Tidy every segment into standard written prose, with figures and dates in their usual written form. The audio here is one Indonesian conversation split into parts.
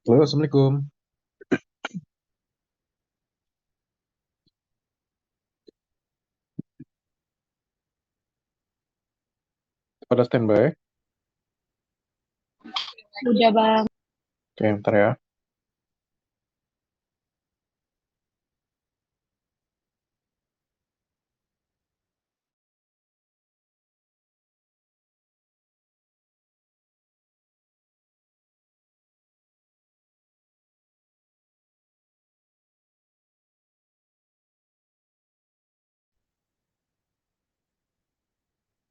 Halo, Assalamualaikum. Pada standby. Udah bang, Oke, ntar ya.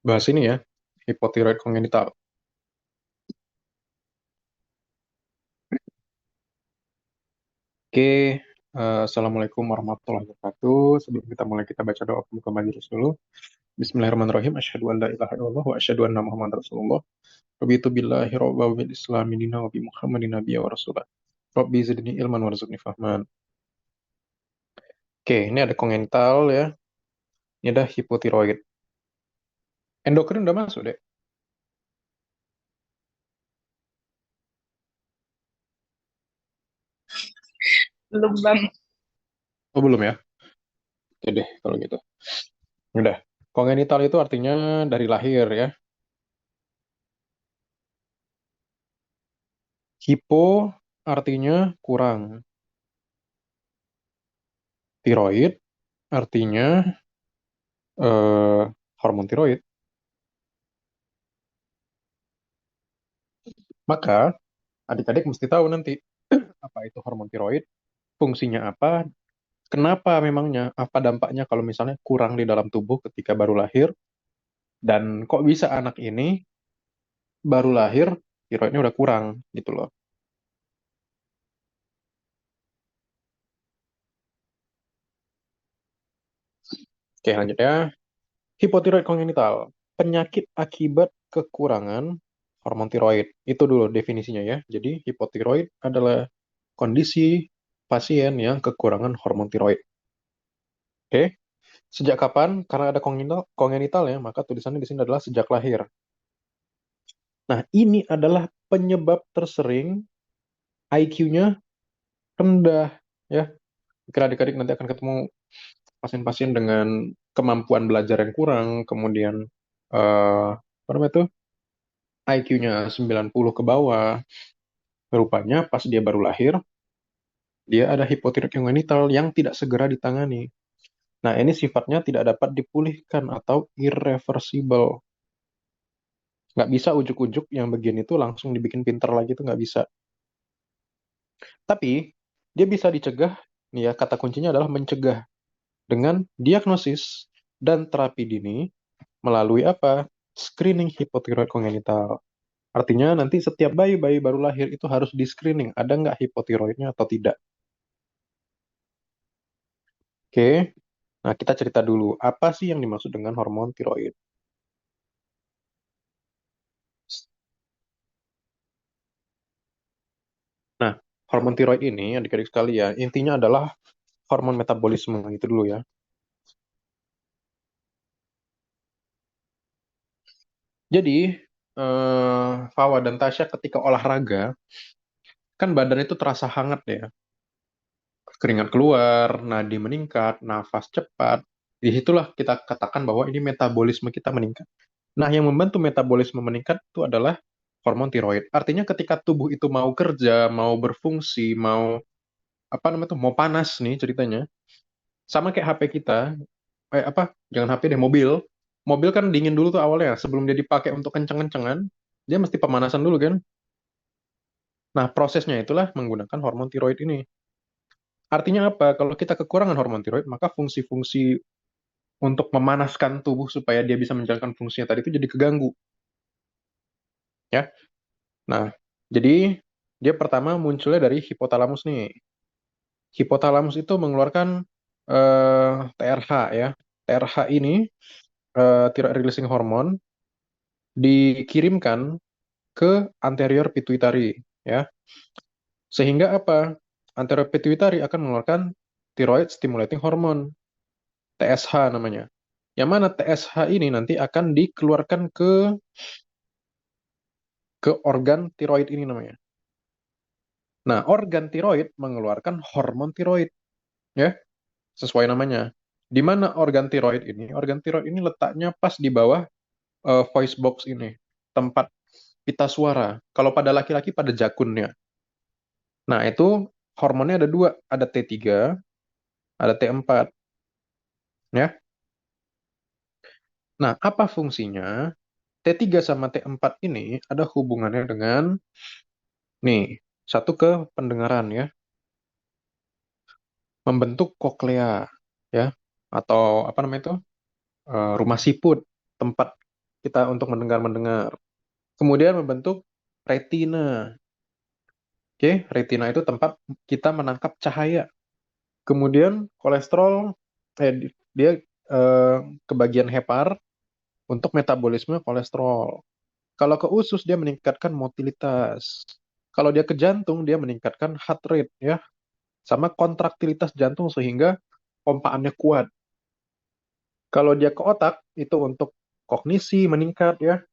Bahas ini ya, hipotiroid kongenital. Oke, Assalamualaikum warahmatullahi wabarakatuh. Sebelum kita mulai, kita baca doa pembuka majelis dulu. Bismillahirrahmanirrahim. Asyhadu an la ilaha illallah wa asyhadu anna Muhammadar Rasulullah. Rabitu billahi robba wa bil islami dina wa bi Muhammadin nabiyya wa rasulah. Rabbi zidni ilman warzuqni fahman. Oke, ini ada kongenital ya. Ini ada hipotiroid. Endokrin udah masuk deh. belum bang. Oh, belum ya? Oke deh, kalau gitu. Udah. Kongenital itu artinya dari lahir ya. Hipo artinya kurang. Tiroid artinya hormon tiroid. Maka adik-adik mesti tahu nanti apa itu hormon tiroid, fungsinya apa, kenapa memangnya, apa dampaknya kalau misalnya kurang di dalam tubuh ketika baru lahir, dan kok bisa anak ini baru lahir tiroidnya udah kurang gitu loh. Oke, lanjut ya. Hipotiroid kongenital, penyakit akibat kekurangan hormon tiroid. Itu dulu definisinya ya. Jadi hipotiroid adalah kondisi pasien yang kekurangan hormon tiroid. Oke, sejak kapan? Karena ada kongenital ya, maka tulisannya di sini adalah sejak lahir. Nah, ini adalah penyebab tersering IQ-nya rendah ya. Mungkin adik-adik nanti akan ketemu pasien-pasien dengan kemampuan belajar yang kurang, kemudian apa namanya itu? IQ-nya 90 ke bawah. Rupanya pas dia baru lahir, dia ada hipotiroid kongenital yang tidak segera ditangani. Nah, ini sifatnya tidak dapat dipulihkan atau irreversible. Nggak bisa ujuk-ujuk yang begini tuh langsung dibikin pinter lagi tuh nggak bisa. Tapi, dia bisa dicegah, nih ya, kata kuncinya adalah mencegah dengan diagnosis dan terapi dini melalui apa? Screening hipotiroid kongenital. Artinya nanti setiap bayi-bayi baru lahir itu harus di-screening, ada nggak hipotiroidnya atau tidak. Oke, nah kita cerita dulu, apa sih yang dimaksud dengan hormon tiroid? Nah, hormon tiroid ini, adik-adik sekalian, intinya adalah hormon metabolisme, itu dulu ya. Jadi, Fawa dan Tasya ketika olahraga, kan badan itu terasa hangat ya. Keringat keluar, nadi meningkat, nafas cepat. Disitulah kita katakan bahwa ini metabolisme kita meningkat. Nah, yang membantu metabolisme meningkat itu adalah hormon tiroid. Artinya ketika tubuh itu mau kerja, mau berfungsi, mau apa namanya tuh, mau panas nih ceritanya. Sama kayak HP kita, apa? Jangan HP deh, mobil. Mobil kan dingin dulu tuh awalnya, sebelum dia dipakai untuk kenceng-kencengan, dia mesti pemanasan dulu kan. Nah, prosesnya itulah menggunakan hormon tiroid ini. Artinya apa? Kalau kita kekurangan hormon tiroid, maka fungsi-fungsi untuk memanaskan tubuh supaya dia bisa menjalankan fungsinya tadi itu jadi keganggu, ya. Nah, jadi dia pertama munculnya dari hipotalamus nih. Hipotalamus itu mengeluarkan TRH ya. TRH ini thyroid releasing hormone dikirimkan ke anterior pituitary ya. Sehingga apa? Anterior pituitary akan mengeluarkan thyroid stimulating hormone TSH namanya. Yang mana TSH ini nanti akan dikeluarkan ke organ tiroid ini namanya. Nah, organ tiroid mengeluarkan hormon tiroid, ya, sesuai namanya. Di mana organ tiroid ini? Organ tiroid ini letaknya pas di bawah voice box ini, tempat pita suara. Kalau pada laki-laki pada jakunnya. Nah, itu hormonnya ada dua, ada T3, ada T4, ya. Nah, apa fungsinya? T3 sama T4 ini ada hubungannya dengan, nih, satu ke pendengaran, ya, membentuk koklea, ya, atau apa namanya itu, rumah siput, tempat kita untuk mendengar-mendengar. Kemudian membentuk retina. Oke, retina itu tempat kita menangkap cahaya. Kemudian kolesterol, dia eh, ke bagian hepar untuk metabolisme kolesterol. Kalau ke usus dia meningkatkan motilitas. Kalau dia ke jantung dia meningkatkan heart rate, ya, sama kontraktilitas jantung sehingga pompaannya kuat. Kalau dia ke otak itu untuk kognisi meningkat, ya,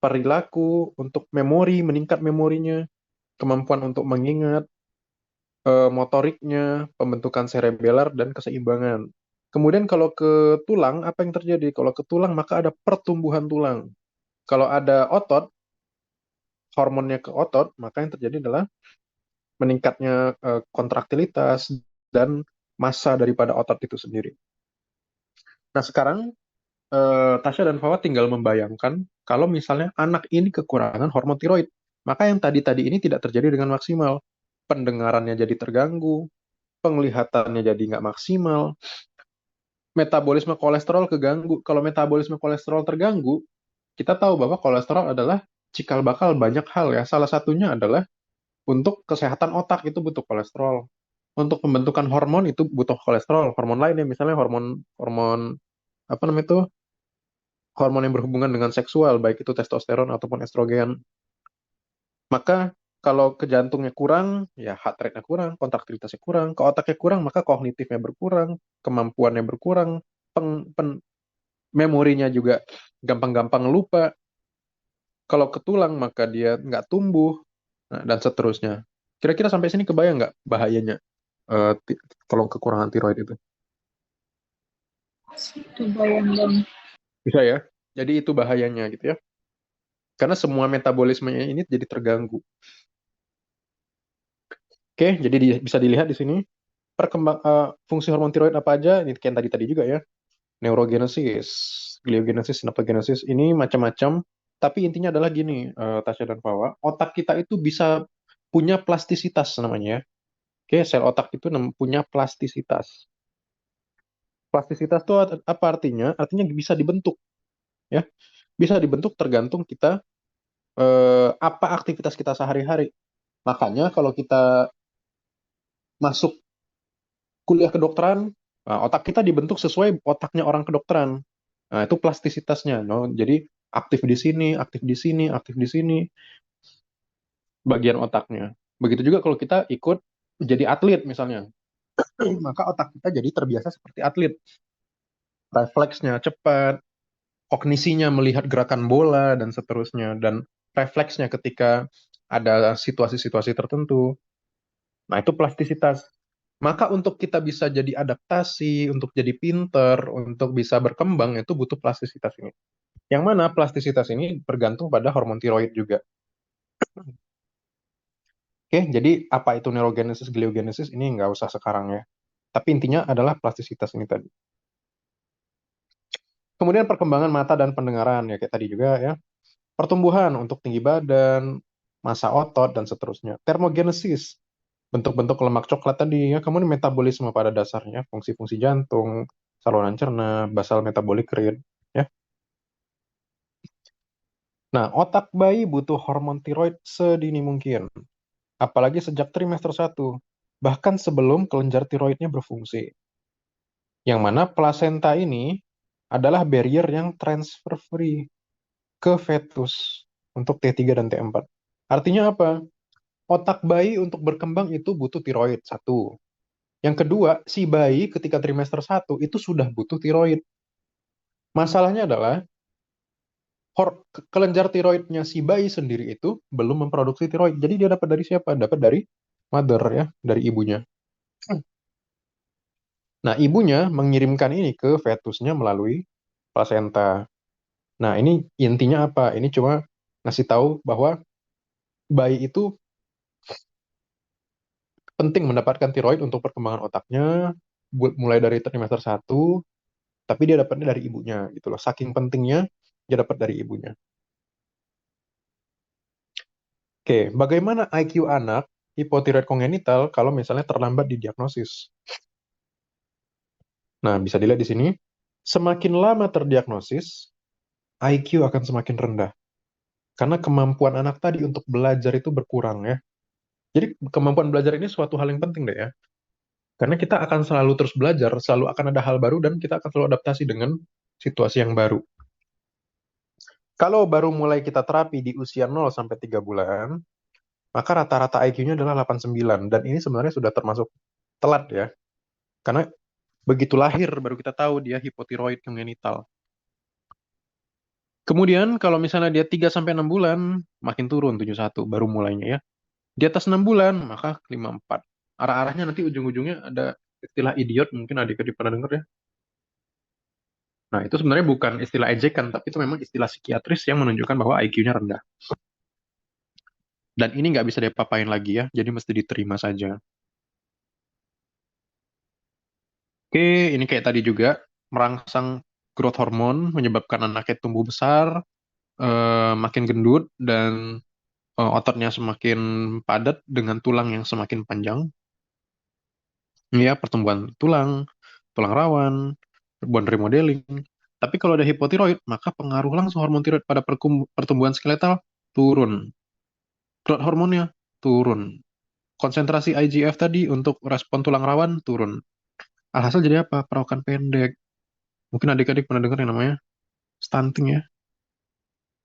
perilaku, untuk memori meningkat memorinya, kemampuan untuk mengingat, motoriknya, pembentukan cerebellar dan keseimbangan. Kemudian kalau ke tulang apa yang terjadi? Kalau ke tulang maka ada pertumbuhan tulang. Kalau ada otot, hormonnya ke otot, maka yang terjadi adalah meningkatnya kontraktilitas dan massa daripada otot itu sendiri. Nah, sekarang Tasya dan Fawa tinggal membayangkan kalau misalnya anak ini kekurangan hormon tiroid, maka yang tadi-tadi ini tidak terjadi dengan maksimal. Pendengarannya jadi terganggu, penglihatannya jadi nggak maksimal, metabolisme kolesterol keganggu. Kalau metabolisme kolesterol terganggu, kita tahu bahwa kolesterol adalah cikal bakal banyak hal, ya. Salah satunya adalah untuk kesehatan otak itu butuh kolesterol. Untuk pembentukan hormon itu butuh kolesterol. Hormon lainnya misalnya hormon hormon apa namanya itu, hormon yang berhubungan dengan seksual, baik itu testosteron ataupun estrogen. Maka kalau ke jantungnya kurang, ya heart rate-nya kurang, kontraktilitasnya kurang, ke otaknya kurang, maka kognitifnya berkurang, kemampuannya berkurang, memorinya juga gampang-gampang lupa. Kalau ke tulang maka dia nggak tumbuh, nah, dan seterusnya. Kira-kira sampai sini kebayang nggak bahayanya kalau kekurangan tiroid itu? Kebayang dong. Bisa ya? Jadi itu bahayanya gitu ya. Karena semua metabolismenya ini jadi terganggu. Oke, jadi bisa dilihat di sini fungsi hormon tiroid apa aja. Ini kayak tadi-tadi juga ya. Neurogenesis, gliogenesis, synaptogenesis, ini macam-macam. Tapi intinya adalah gini, Tasya dan Fawa, otak kita itu bisa punya plastisitas namanya, ya. Oke, sel otak itu punya plastisitas. Plastisitas itu apa artinya? Artinya bisa dibentuk, ya. Bisa dibentuk tergantung kita apa aktivitas kita sehari-hari. Makanya kalau kita masuk kuliah kedokteran, nah, otak kita dibentuk sesuai otaknya orang kedokteran. Nah, itu plastisitasnya, no? Jadi aktif di sini, aktif di sini, aktif di sini, bagian otaknya. Begitu juga kalau kita ikut jadi atlet misalnya, maka otak kita jadi terbiasa seperti atlet. Refleksnya cepat, kognisinya melihat gerakan bola dan seterusnya, dan refleksnya ketika ada situasi-situasi tertentu. Nah, itu plastisitas. Maka untuk kita bisa jadi adaptasi, untuk jadi pinter, untuk bisa berkembang, itu butuh plastisitas ini. Yang mana plastisitas ini bergantung pada hormon tiroid juga. Oke, jadi apa itu neurogenesis, gliogenesis ini nggak usah sekarang ya. Tapi intinya adalah plastisitas ini tadi. Kemudian perkembangan mata dan pendengaran ya kayak tadi juga ya. Pertumbuhan untuk tinggi badan, massa otot dan seterusnya. Termogenesis, bentuk-bentuk lemak coklat tadi ya. Kemudian metabolisme pada dasarnya, fungsi-fungsi jantung, saluran cerna, basal metabolic rate ya. Nah, otak bayi butuh hormon tiroid sedini mungkin, apalagi sejak trimester 1, bahkan sebelum kelenjar tiroidnya berfungsi. Yang mana plasenta ini adalah barrier yang transfer free ke fetus untuk T3 dan T4. Artinya apa? Otak bayi untuk berkembang itu butuh tiroid, satu. Yang kedua, si bayi ketika trimester 1 itu sudah butuh tiroid. Masalahnya adalah kelenjar tiroidnya si bayi sendiri itu belum memproduksi tiroid. Jadi dia dapat dari siapa? Dapat dari mother ya, dari ibunya. Nah, ibunya mengirimkan ini ke fetusnya melalui plasenta. Nah, ini intinya apa? Ini cuma ngasih tahu bahwa bayi itu penting mendapatkan tiroid untuk perkembangan otaknya, mulai dari trimester 1, tapi dia dapatnya dari ibunya gitu loh. Saking pentingnya dia dapat dari ibunya. Oke, bagaimana IQ anak hipotiroid kongenital kalau misalnya terlambat didiagnosis? Nah, bisa dilihat di sini, semakin lama terdiagnosis, IQ akan semakin rendah. Karena kemampuan anak tadi untuk belajar itu berkurang ya. Jadi kemampuan belajar ini suatu hal yang penting deh ya. Karena kita akan selalu terus belajar, selalu akan ada hal baru, dan kita akan selalu adaptasi dengan situasi yang baru. Kalau baru mulai kita terapi di usia 0 sampai 3 bulan, maka rata-rata IQ-nya adalah 89. Dan ini sebenarnya sudah termasuk telat ya. Karena begitu lahir baru kita tahu dia hipotiroid kongenital. Kemudian kalau misalnya dia 3 sampai 6 bulan, makin turun 71 baru mulainya ya. Di atas 6 bulan, maka 54. Arah-arahnya nanti ujung-ujungnya ada istilah idiot, mungkin adik-adik pernah dengar ya. Nah, itu sebenarnya bukan istilah ejekan, tapi itu memang istilah psikiatris yang menunjukkan bahwa IQ-nya rendah. Dan ini nggak bisa diapa-apain lagi ya, jadi mesti diterima saja. Oke, ini kayak tadi juga, merangsang growth hormone, menyebabkan anaknya tumbuh besar, makin gendut, dan ototnya semakin padat dengan tulang yang semakin panjang. Ya, pertumbuhan tulang, tulang rawan, bone remodeling. Tapi kalau ada hipotiroid, maka pengaruh langsung hormon tiroid pada pertumbuhan skeletal turun. Growth hormonnya turun. Konsentrasi IGF tadi untuk respon tulang rawan turun. Alhasil jadi apa? Perawakan pendek. Mungkin adik-adik pernah dengar yang namanya stunting ya.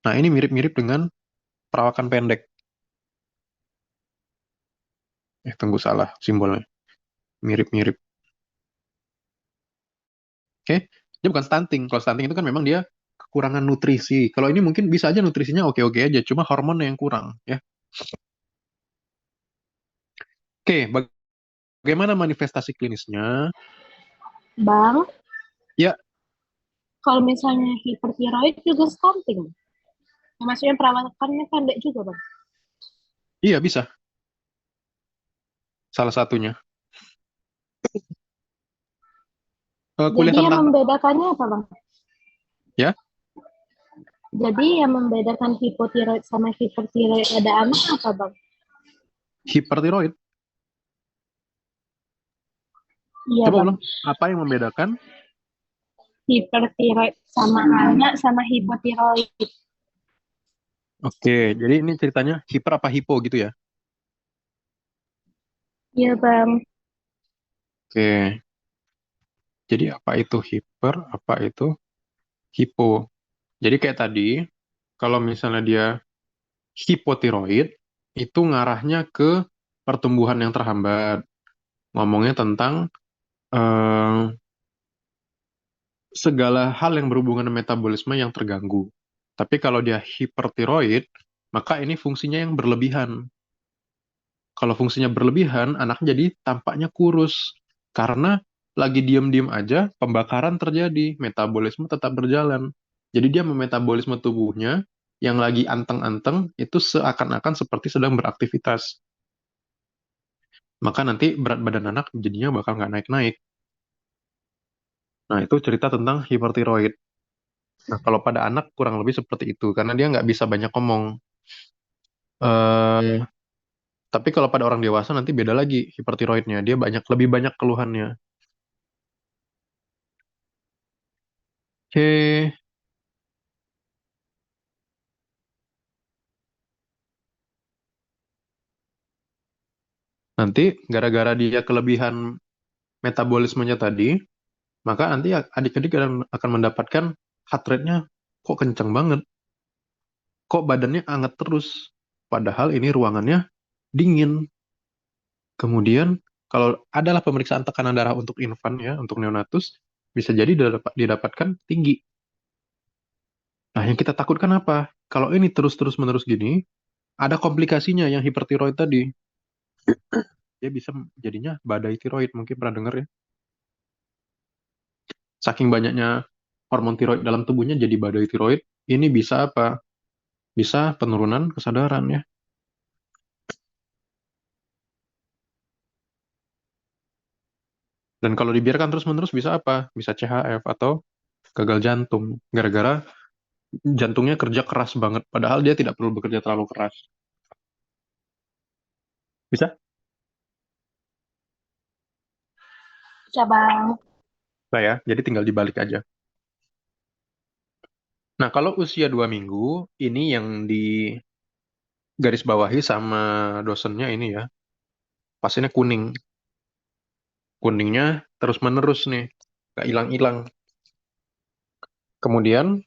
Nah, ini mirip-mirip dengan perawakan pendek. Tunggu salah simbolnya. Mirip-mirip. Oke, dia bukan stunting. Kalau stunting itu kan memang dia kekurangan nutrisi. Kalau ini mungkin bisa aja nutrisinya oke-oke aja, cuma hormonnya yang kurang ya. Oke, bagaimana manifestasi klinisnya? Bang, Ya, kalau misalnya hipertiroid juga stunting. Maksudnya perawakannya pendek juga, Bang. iya bisa. Salah satunya. Kuliah Jadi yang tentang membedakannya apa, Bang? ya, Jadi yang membedakan hipotiroid sama hipertiroid pada anak apa, Bang? hipertiroid. Iya, Coba Bang. ulang, apa yang membedakan? Hipertiroid sama anak sama hipotiroid. Oke, jadi ini ceritanya hiper apa hipo gitu ya? Iya, Bang. Oke, jadi apa itu hiper, apa itu hipo? Jadi kayak tadi, kalau misalnya dia hipotiroid, itu ngarahnya ke pertumbuhan yang terhambat. Ngomongnya tentang eh, segala hal yang berhubungan dengan metabolisme yang terganggu. Tapi kalau dia hipertiroid, maka ini fungsinya yang berlebihan. Kalau fungsinya berlebihan, anaknya jadi tampaknya kurus. Karena lagi diem-diem aja, pembakaran terjadi, metabolisme tetap berjalan. Jadi dia memetabolisme tubuhnya yang lagi anteng-anteng itu seakan-akan seperti sedang beraktivitas. Maka nanti berat badan anak jadinya bakal nggak naik-naik. Nah, itu cerita tentang hipertiroid. Nah, kalau pada anak kurang lebih seperti itu, karena dia nggak bisa banyak ngomong. Eh, tapi kalau pada orang dewasa nanti beda lagi hipertiroidnya. Dia lebih banyak keluhannya. Oke, nanti gara-gara dia kelebihan metabolismenya tadi, maka nanti adik-adik akan mendapatkan heart rate-nya kok kenceng banget, kok badannya anget terus. Padahal ini ruangannya dingin. Kemudian kalau adalah pemeriksaan tekanan darah untuk infant ya, untuk neonatus, bisa jadi didapatkan tinggi. Nah, yang kita takutkan apa? Kalau ini terus-terus menerus gini, ada komplikasinya yang hipertiroid tadi. dia bisa jadinya badai tiroid. Mungkin pernah dengar ya. Saking banyaknya hormon tiroid dalam tubuhnya jadi badai tiroid. Ini bisa apa? Bisa penurunan kesadaran ya. Dan kalau dibiarkan terus-menerus bisa apa? Bisa CHF atau gagal jantung. Gara-gara jantungnya kerja keras banget. Padahal dia tidak perlu bekerja terlalu keras. Bisa? Cabang. Nah ya, jadi tinggal dibalik aja. Nah, kalau usia 2 minggu, ini yang di garis bawahi sama dosennya ini ya. Pasiennya kuning. Kuningnya terus-menerus nih. Gak hilang-hilang. Kemudian,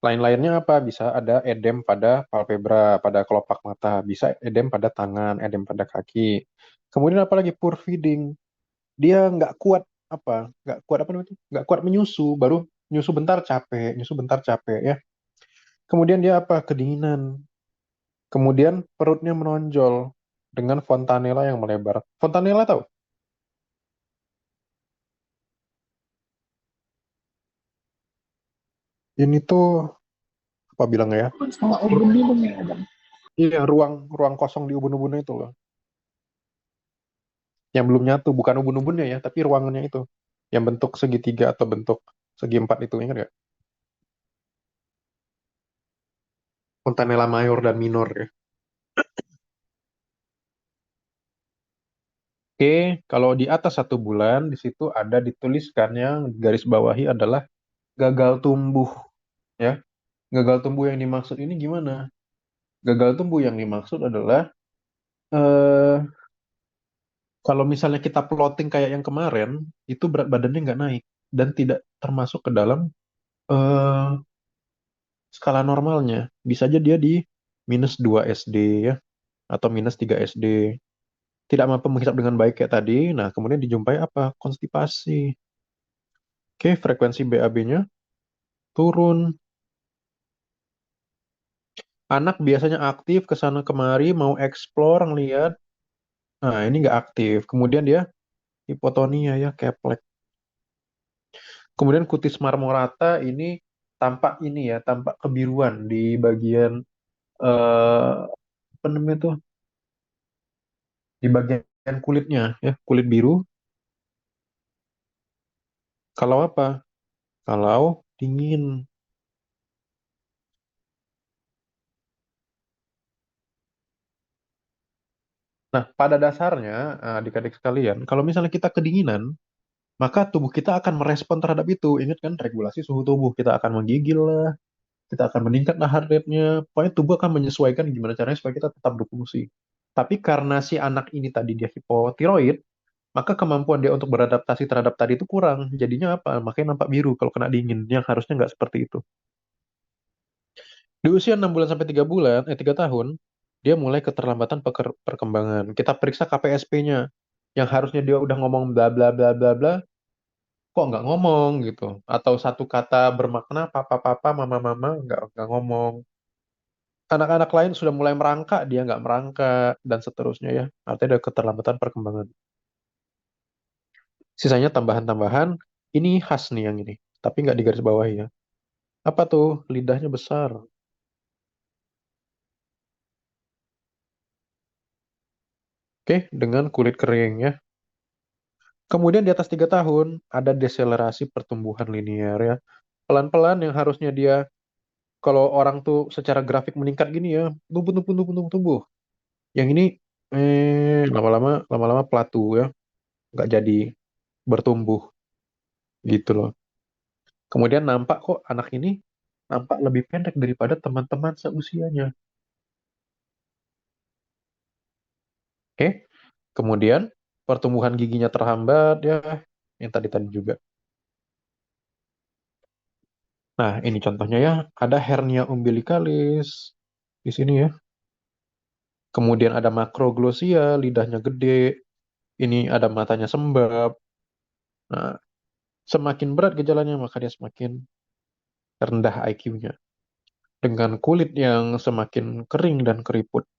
lain-lainnya apa? Bisa ada edem pada palpebra, pada kelopak mata. Bisa edem pada tangan, edem pada kaki. Kemudian apalagi poor feeding. Dia nggak kuat apa? Nggak kuat apa namanya? Nggak kuat menyusu. Baru nyusu bentar capek ya. Kemudian dia apa? Kedinginan. Kemudian perutnya menonjol dengan fontanella yang melebar. Fontanella tahu? Ini tuh apa bilang ya? Sama ubun-ubun ya, Bang. Iya, ruang ruang kosong di ubun-ubunnya itu loh. Yang belum nyatu, bukan ubun-ubunnya ya, tapi ruangannya itu. Yang bentuk segitiga atau bentuk segi empat itu, ingat nggak? Fontanella mayor dan minor ya. Oke, kalau di atas 1 bulan, di situ ada dituliskan yang garis bawahi adalah gagal tumbuh ya. Gagal tumbuh yang dimaksud ini gimana? Gagal tumbuh yang dimaksud adalah eh, kalau misalnya kita plotting kayak yang kemarin, itu berat badannya nggak naik dan tidak termasuk ke dalam eh, skala normalnya. Bisa aja dia di -2 SD ya, atau -3 SD. Tidak mampu menghisap dengan baik kayak tadi. Nah, kemudian dijumpai apa? Konstipasi. Oke, frekuensi BAB-nya turun. Anak biasanya aktif ke sana kemari, mau explore, ngeliat. Nah, ini nggak aktif. Kemudian dia hipotonia ya, keplek. Kemudian kutis marmorata ini tampak ini ya, tampak kebiruan di bagian apa namanya tuh? Di bagian kulitnya ya, kulit biru. Kalau apa? Kalau dingin. Nah, pada dasarnya adik-adik sekalian, kalau misalnya kita kedinginan, maka tubuh kita akan merespon terhadap itu. Ingat kan regulasi suhu tubuh, kita akan menggigil lah, kita akan meningkat lah heart rate-nya. Pokoknya tubuh akan menyesuaikan gimana caranya supaya kita tetap berfungsi. Tapi karena si anak ini tadi dia hipotiroid, maka kemampuan dia untuk beradaptasi terhadap tadi itu kurang. Jadinya apa? Makanya nampak biru kalau kena dingin, yang harusnya nggak seperti itu. Di usia 6 bulan sampai 3 bulan, 3 tahun, dia mulai keterlambatan perkembangan. Kita periksa KPSP-nya. Yang harusnya dia udah ngomong bla bla bla bla bla, kok nggak ngomong gitu. Atau satu kata bermakna papa papa mama mama nggak ngomong. Anak-anak lain sudah mulai merangkak, dia nggak merangkak, dan seterusnya ya. Artinya ada keterlambatan perkembangan. Sisanya tambahan-tambahan, ini khas nih yang ini. Tapi nggak di garis bawah ya. Apa tuh? Lidahnya besar. Oke, dengan kulit kering ya. Kemudian di atas 3 tahun, ada deselerasi pertumbuhan linear ya. Pelan-pelan yang harusnya dia, kalau orang tuh secara grafik meningkat gini ya, tumbuh, tumbuh, tumbuh, tumbuh, tumbuh. Yang ini, lama-lama, lama-lama pelatu ya, nggak jadi bertumbuh gitu loh. Kemudian nampak kok anak ini nampak lebih pendek daripada teman-teman seusianya. Oke, kemudian pertumbuhan giginya terhambat ya, yang tadi-tadi juga. Nah, ini contohnya ya, ada hernia umbilicalis di sini ya. Kemudian ada makroglosia, lidahnya gede. Ini ada matanya sembab. Nah, semakin berat gejalanya, maka dia semakin rendah IQ-nya. Dengan kulit yang semakin kering dan keriput.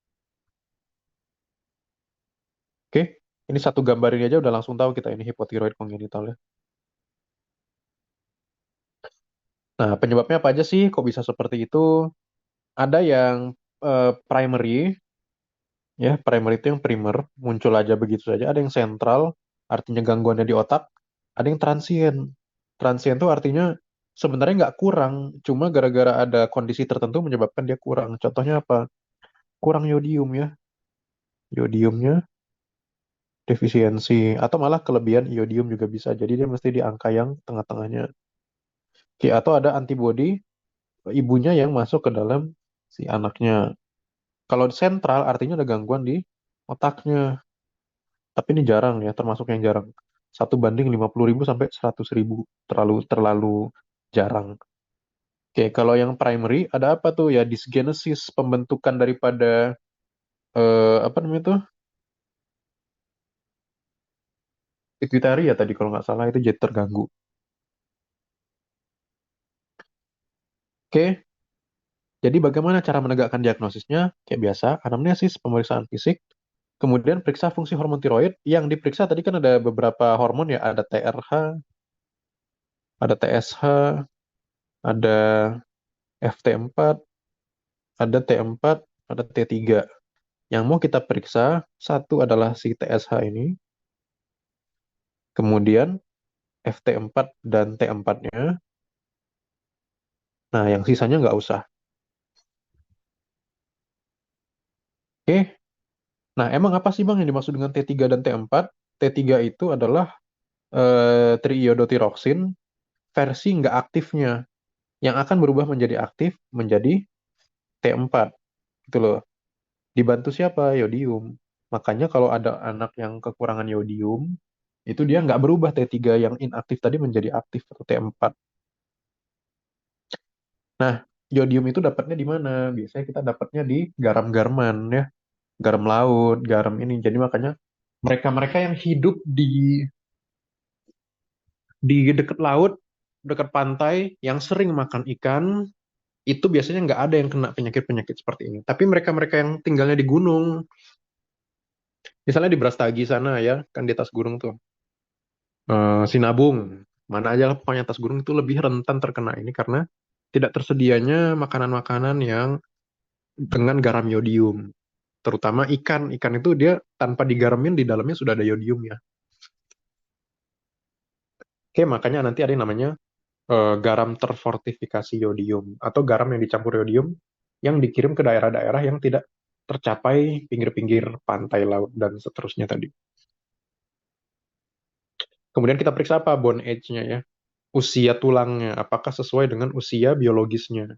Oke, Ini satu gambar ini aja udah langsung tahu kita ini hipotiroid kongenital ya. Nah, penyebabnya apa aja sih? Kok bisa seperti itu? Ada yang primary, ya, primary itu yang primer, muncul aja begitu saja. Ada yang sentral, artinya gangguannya di otak. Ada yang transient. Transient itu artinya sebenarnya nggak kurang, cuma gara-gara ada kondisi tertentu menyebabkan dia kurang. Contohnya apa? Kurang yodium ya. Yodiumnya defisiensi atau malah kelebihan iodium juga bisa. Jadi dia mesti di angka yang tengah-tengahnya. Oke, atau ada antibodi ibunya yang masuk ke dalam si anaknya. Kalau sentral artinya ada gangguan di otaknya. Tapi ini jarang ya, termasuk yang jarang. 1 banding 50.000 sampai 100.000. Terlalu terlalu jarang. Oke, kalau yang primary ada apa tuh ya? Dysgenesis, pembentukan daripada apa namanya tuh? Pituitari ya tadi kalau nggak salah itu jadi terganggu. Oke, jadi bagaimana cara menegakkan diagnosisnya? Kayak biasa, anamnesis, pemeriksaan fisik, kemudian periksa fungsi hormon tiroid. Yang diperiksa tadi kan ada beberapa hormon ya, ada TRH, ada TSH, ada FT4, ada T4, ada T3. Yang mau kita periksa, satu adalah si TSH ini, kemudian FT4 dan T4-nya. Nah, yang sisanya nggak usah. Oke, nah emang apa sih Bang yang dimaksud dengan T3 dan T4? T3 itu adalah triiodotyrosine versi nggak aktifnya, yang akan berubah menjadi aktif menjadi T4. Gitu loh. Dibantu siapa? Yodium. Makanya kalau ada anak yang kekurangan yodium, itu dia nggak berubah T3 yang inaktif tadi menjadi aktif atau T4. Nah, yodium itu dapatnya di mana? Biasanya kita dapatnya di garam-garaman ya, garam laut, garam ini. Jadi makanya mereka-mereka yang hidup di dekat laut, dekat pantai, yang sering makan ikan, itu biasanya nggak ada yang kena penyakit-penyakit seperti ini. Tapi mereka-mereka yang tinggalnya di gunung, misalnya di Brastagi sana ya, kan di atas gunung tuh, Sinabung, mana aja lah pokoknya atas gunung itu lebih rentan terkena ini karena tidak tersedianya makanan-makanan yang dengan garam yodium. Terutama ikan. Ikan itu dia tanpa digaramin di dalamnya sudah ada yodium ya. Oke, makanya nanti ada yang namanya garam terfortifikasi yodium atau garam yang dicampur yodium yang dikirim ke daerah-daerah yang tidak tercapai pinggir-pinggir pantai laut dan seterusnya tadi. Kemudian kita periksa apa bone age-nya ya, usia tulangnya apakah sesuai dengan usia biologisnya.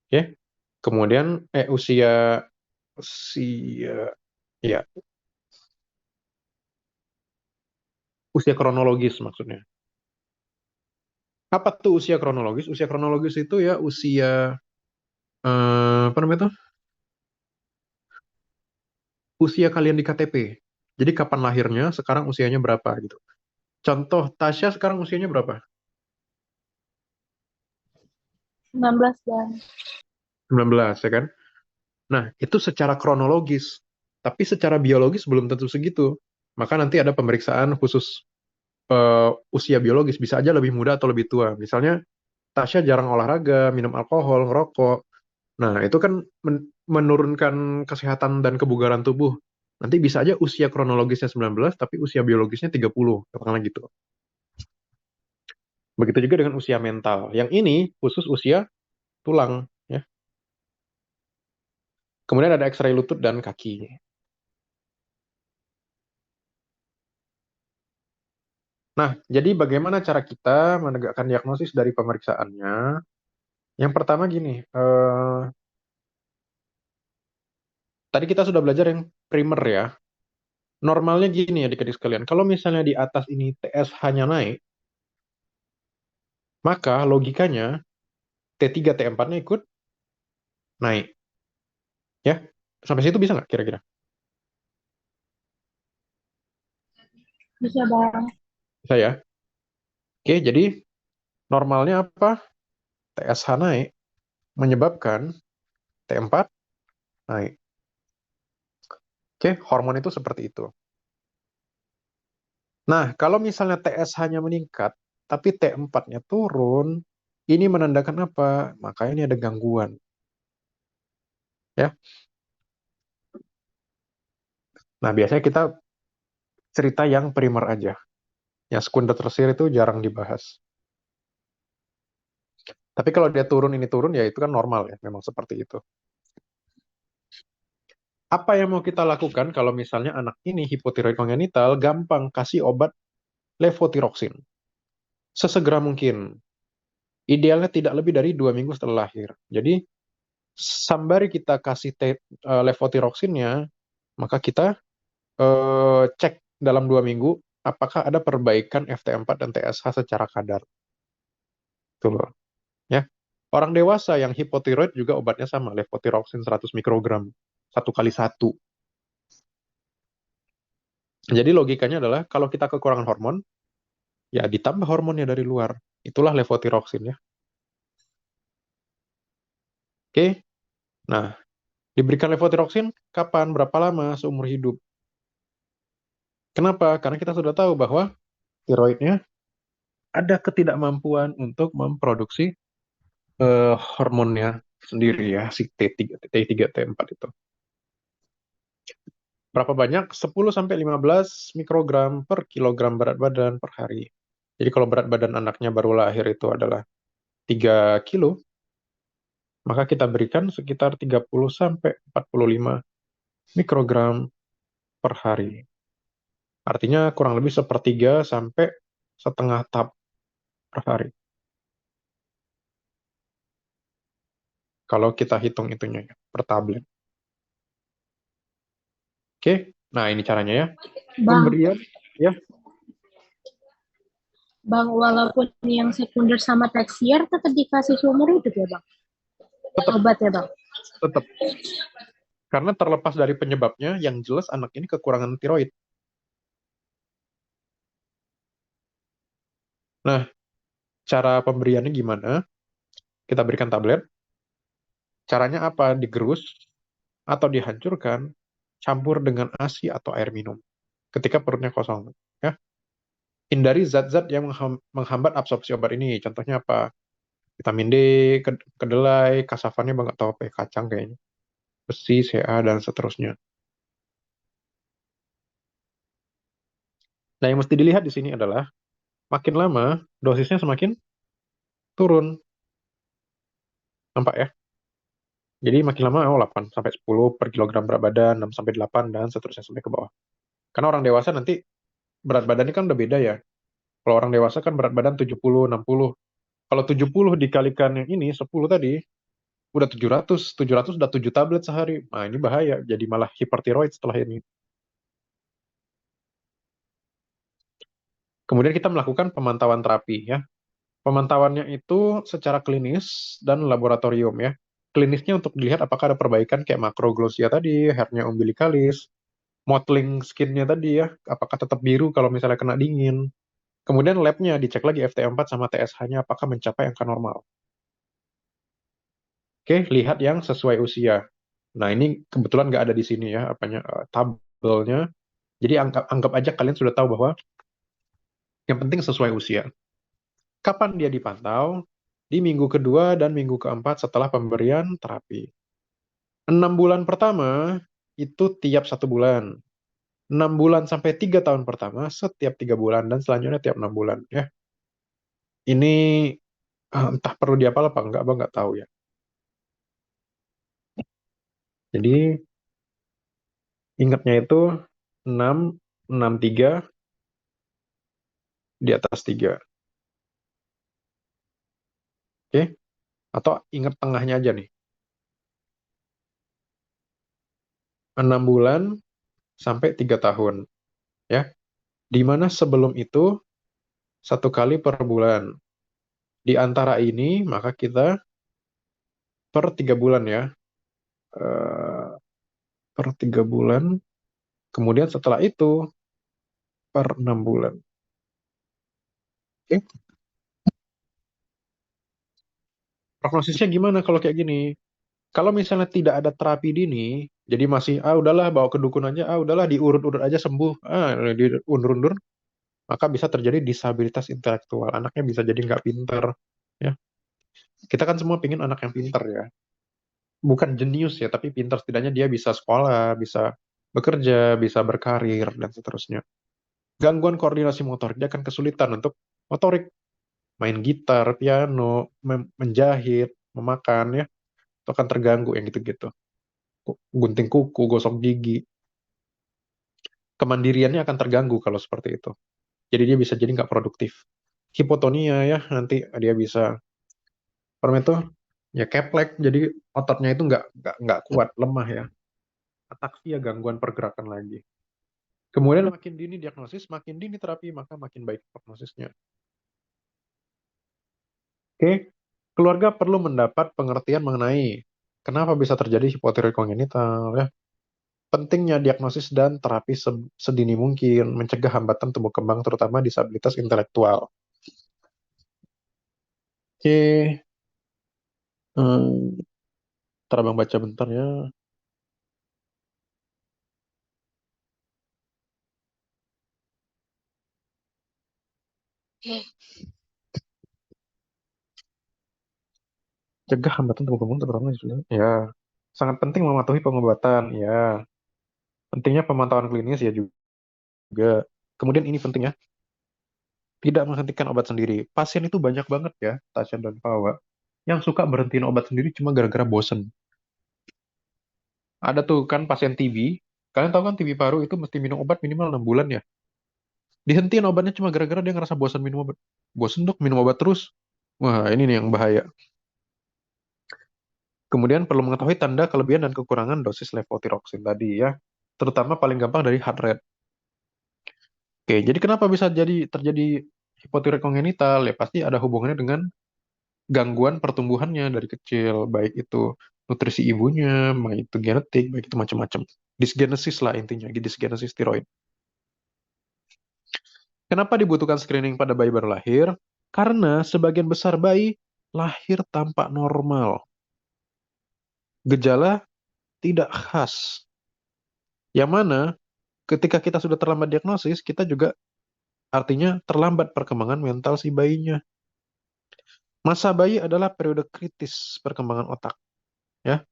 Oke. Kemudian usia usia ya, usia kronologis maksudnya. Apa tuh usia kronologis? Usia kronologis itu ya usia apa namanya tuh? Usia kalian di KTP. Jadi kapan lahirnya, sekarang usianya berapa gitu. Contoh, Tasya sekarang usianya berapa? 19 dan 19 ya kan? Nah, itu secara kronologis. Tapi secara biologis belum tentu segitu. Maka nanti ada pemeriksaan khusus usia biologis. Bisa aja lebih muda atau lebih tua. Misalnya, Tasya jarang olahraga, minum alkohol, ngerokok. Nah, itu kan menurunkan kesehatan dan kebugaran tubuh. Nanti bisa aja usia kronologisnya 19, tapi usia biologisnya 30. Katakanlah gitu. Begitu juga dengan usia mental. Yang ini khusus usia tulang. Ya. Kemudian ada X-ray lutut dan kaki. Nah, jadi bagaimana cara kita menegakkan diagnosis dari pemeriksaannya? Yang pertama gini, tadi kita sudah belajar yang primer ya. Normalnya gini ya adik-adik sekalian, kalau misalnya di atas ini TSH-nya naik, maka logikanya T3, T4-nya ikut naik. Ya, sampai situ bisa nggak kira-kira? bisa bang. Bisa ya? Oke, jadi normalnya apa? TSH naik menyebabkan T4 naik. Oke, hormon itu seperti itu. Nah, kalau misalnya TSH-nya meningkat, tapi T4-nya turun, ini menandakan apa? Maka ini ada gangguan. Ya. Nah, biasanya kita cerita yang primer aja. Yang sekunder tersier itu jarang dibahas. Tapi kalau dia turun, ini turun, ya itu kan normal ya. Memang seperti itu. Apa yang mau kita lakukan kalau misalnya anak ini hipotiroid kongenital, gampang kasih obat levotiroxin. Sesegera mungkin. Idealnya tidak lebih dari 2 minggu setelah lahir. Jadi, sambari kita kasih levotiroxinnya, maka kita cek dalam 2 minggu apakah ada perbaikan FT4 dan TSH secara kadar. Tuh loh. Ya. Orang dewasa yang hipotiroid juga obatnya sama, levotiroxin 100 mikrogram. 1 kali 1. Jadi logikanya adalah kalau kita kekurangan hormon, ya ditambah hormonnya dari luar. Itulah levotiroxin ya. Oke. Nah, diberikan levotiroxin kapan? Berapa lama? Seumur hidup. Kenapa? Karena kita sudah tahu bahwa tiroidnya ada ketidakmampuan untuk memproduksi hormonnya sendiri ya, si T3, T4 itu. Berapa banyak? 10 sampai 15 mikrogram per kilogram berat badan per hari. Jadi kalau berat badan anaknya baru lahir itu adalah 3 kilo, maka kita berikan sekitar 30 sampai 45 mikrogram per hari. Artinya kurang lebih sepertiga sampai setengah tab per hari. Kalau kita hitung itunya ya, per tablet. Oke, nah ini caranya ya. Bang, Pemberian, ya Bang, walaupun yang sekunder sama tersier tetap dikasih seumur hidup ya, Bang? tetap, Obat ya, Bang? tetap. Karena terlepas dari penyebabnya, yang jelas anak ini kekurangan tiroid. Nah, cara pemberiannya gimana? Kita berikan tablet. Caranya apa? Digerus atau dihancurkan, campur dengan ASI atau air minum ketika perutnya kosong. Ya. Hindari zat-zat yang menghambat absorpsi obat ini. Contohnya apa? Vitamin D, kedelai, kasafannya nggak tahu apa ya, kacang kayaknya, besi, Ca, dan seterusnya. Nah, yang mesti dilihat di sini adalah makin lama dosisnya semakin turun. Nampak ya? Jadi makin lama 8 sampai 10 per kilogram berat badan, 6 sampai 8 dan seterusnya sampai ke bawah. Karena orang dewasa nanti berat badannya kan udah beda ya. Kalau orang dewasa kan berat badan 70, 60. Kalau 70 dikalikan yang ini 10 tadi, udah 700. 700 udah 7 tablet sehari. Nah, ini bahaya. Jadi malah hipertiroid setelah ini. Kemudian kita melakukan pemantauan terapi ya. Pemantauannya itu secara klinis dan laboratorium ya. Klinisnya untuk dilihat apakah ada perbaikan kayak makroglosia tadi, hernia umbilicalis, mottling skinnya tadi ya, apakah tetap biru kalau misalnya kena dingin. Kemudian labnya dicek lagi FT4 sama TSH-nya apakah mencapai angka normal. Oke, lihat yang sesuai usia. Nah, ini kebetulan nggak ada di sini ya, apanya tabelnya. Jadi anggap aja kalian sudah tahu bahwa yang penting sesuai usia. Kapan dia dipantau? Di minggu kedua dan minggu keempat setelah pemberian terapi. 6 bulan pertama itu tiap 1 bulan. 6 bulan sampai 3 tahun pertama setiap 3 bulan dan selanjutnya tiap 6 bulan ya. Ini entah perlu diapal apa enggak, abang nggak tahu ya. Jadi ingatnya itu 6, 6, 3 di atas 3. Oke? Atau ingat tengahnya aja nih. 6 bulan sampai 3 tahun. Ya. Di mana sebelum itu 1 kali per bulan. Di antara ini, maka kita per 3 bulan ya. Eh, per 3 bulan. Kemudian setelah itu per 6 bulan. Oke? Prognosisnya gimana kalau kayak gini? Kalau misalnya tidak ada terapi dini, jadi masih, udahlah bawa ke dukun aja, udahlah diurut-urut aja sembuh, diundur-undur, maka bisa terjadi disabilitas intelektual. Anaknya bisa jadi nggak pinter. Ya, kita kan semua pingin anak yang pinter ya. Bukan jenius ya, tapi pinter. Setidaknya dia bisa sekolah, bisa bekerja, bisa berkarir, dan seterusnya. Gangguan koordinasi motorik, dia akan kesulitan untuk motorik. Main gitar, piano, menjahit, memakan, ya. Itu akan terganggu yang gitu-gitu. Gunting kuku, gosok gigi. Kemandiriannya akan terganggu kalau seperti itu. Jadi dia bisa jadi nggak produktif. Hipotonia ya, nanti dia bisa apa itu ya keplek, jadi ototnya itu nggak kuat, lemah ya. Ataksia, gangguan pergerakan lagi. Kemudian makin dini diagnosis, makin dini terapi, maka makin baik prognosisnya. Oke, keluarga perlu mendapat pengertian mengenai kenapa bisa terjadi hipotiroid kongenital ya. Pentingnya diagnosis dan terapi sedini mungkin mencegah hambatan tumbuh kembang terutama disabilitas intelektual. Oke, hmm, ntar abang baca bentar ya. Cegah hambatan tumbuh kembang terutama ya. Sangat penting mematuhi pengobatan ya. Pentingnya pemantauan klinis ya juga. Kemudian ini pentingnya tidak menghentikan obat sendiri. Pasien itu banyak banget ya, Tasya dan Pawa, yang suka berhentiin obat sendiri cuma gara-gara bosen. Ada tuh kan pasien TB, kalian tahu kan TB paru itu mesti minum obat minimal 6 bulan ya. Dihentiin obatnya cuma gara-gara dia ngerasa bosan minum obat. Bosen dok, minum obat terus. Wah, ini nih yang bahaya. Kemudian perlu mengetahui tanda kelebihan dan kekurangan dosis levothyroxine tadi ya. Terutama paling gampang dari heart rate. Oke, jadi kenapa bisa terjadi hipotiroid kongenital? Ya pasti ada hubungannya dengan gangguan pertumbuhannya dari kecil, baik itu nutrisi ibunya, baik itu genetik, baik itu macam-macam. Dysgenesis lah intinya, dysgenesis tiroid. Kenapa dibutuhkan screening pada bayi baru lahir? Karena sebagian besar bayi lahir tanpa normal. Gejala tidak khas. Yang mana ketika kita sudah terlambat diagnosis, kita juga artinya terlambat perkembangan mental si bayinya. Masa bayi adalah periode kritis perkembangan otak. Ya,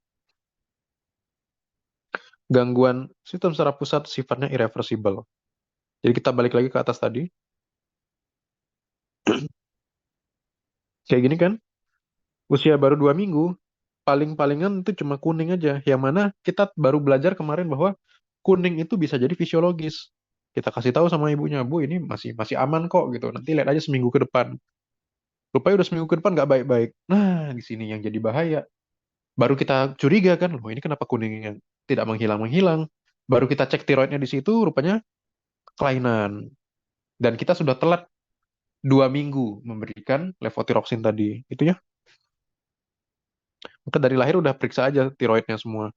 gangguan sistem saraf pusat sifatnya irreversible. Jadi kita balik lagi ke atas tadi. Kayak gini kan, usia baru 2 minggu, paling-palingan itu cuma kuning aja. Yang mana kita baru belajar kemarin bahwa kuning itu bisa jadi fisiologis. Kita kasih tahu sama ibunya, Bu, ini masih masih aman kok gitu. Nanti lihat aja seminggu ke depan. Rupanya udah seminggu ke depan nggak baik-baik. Nah, di sini yang jadi bahaya. Baru kita curiga kan, loh ini kenapa kuningnya tidak menghilang-menghilang. Baru kita cek tiroidnya di situ, rupanya kelainan. Dan kita sudah telat 2 minggu memberikan levothyroxine tadi. Itu ya. Maka dari lahir udah periksa aja tiroidnya semua.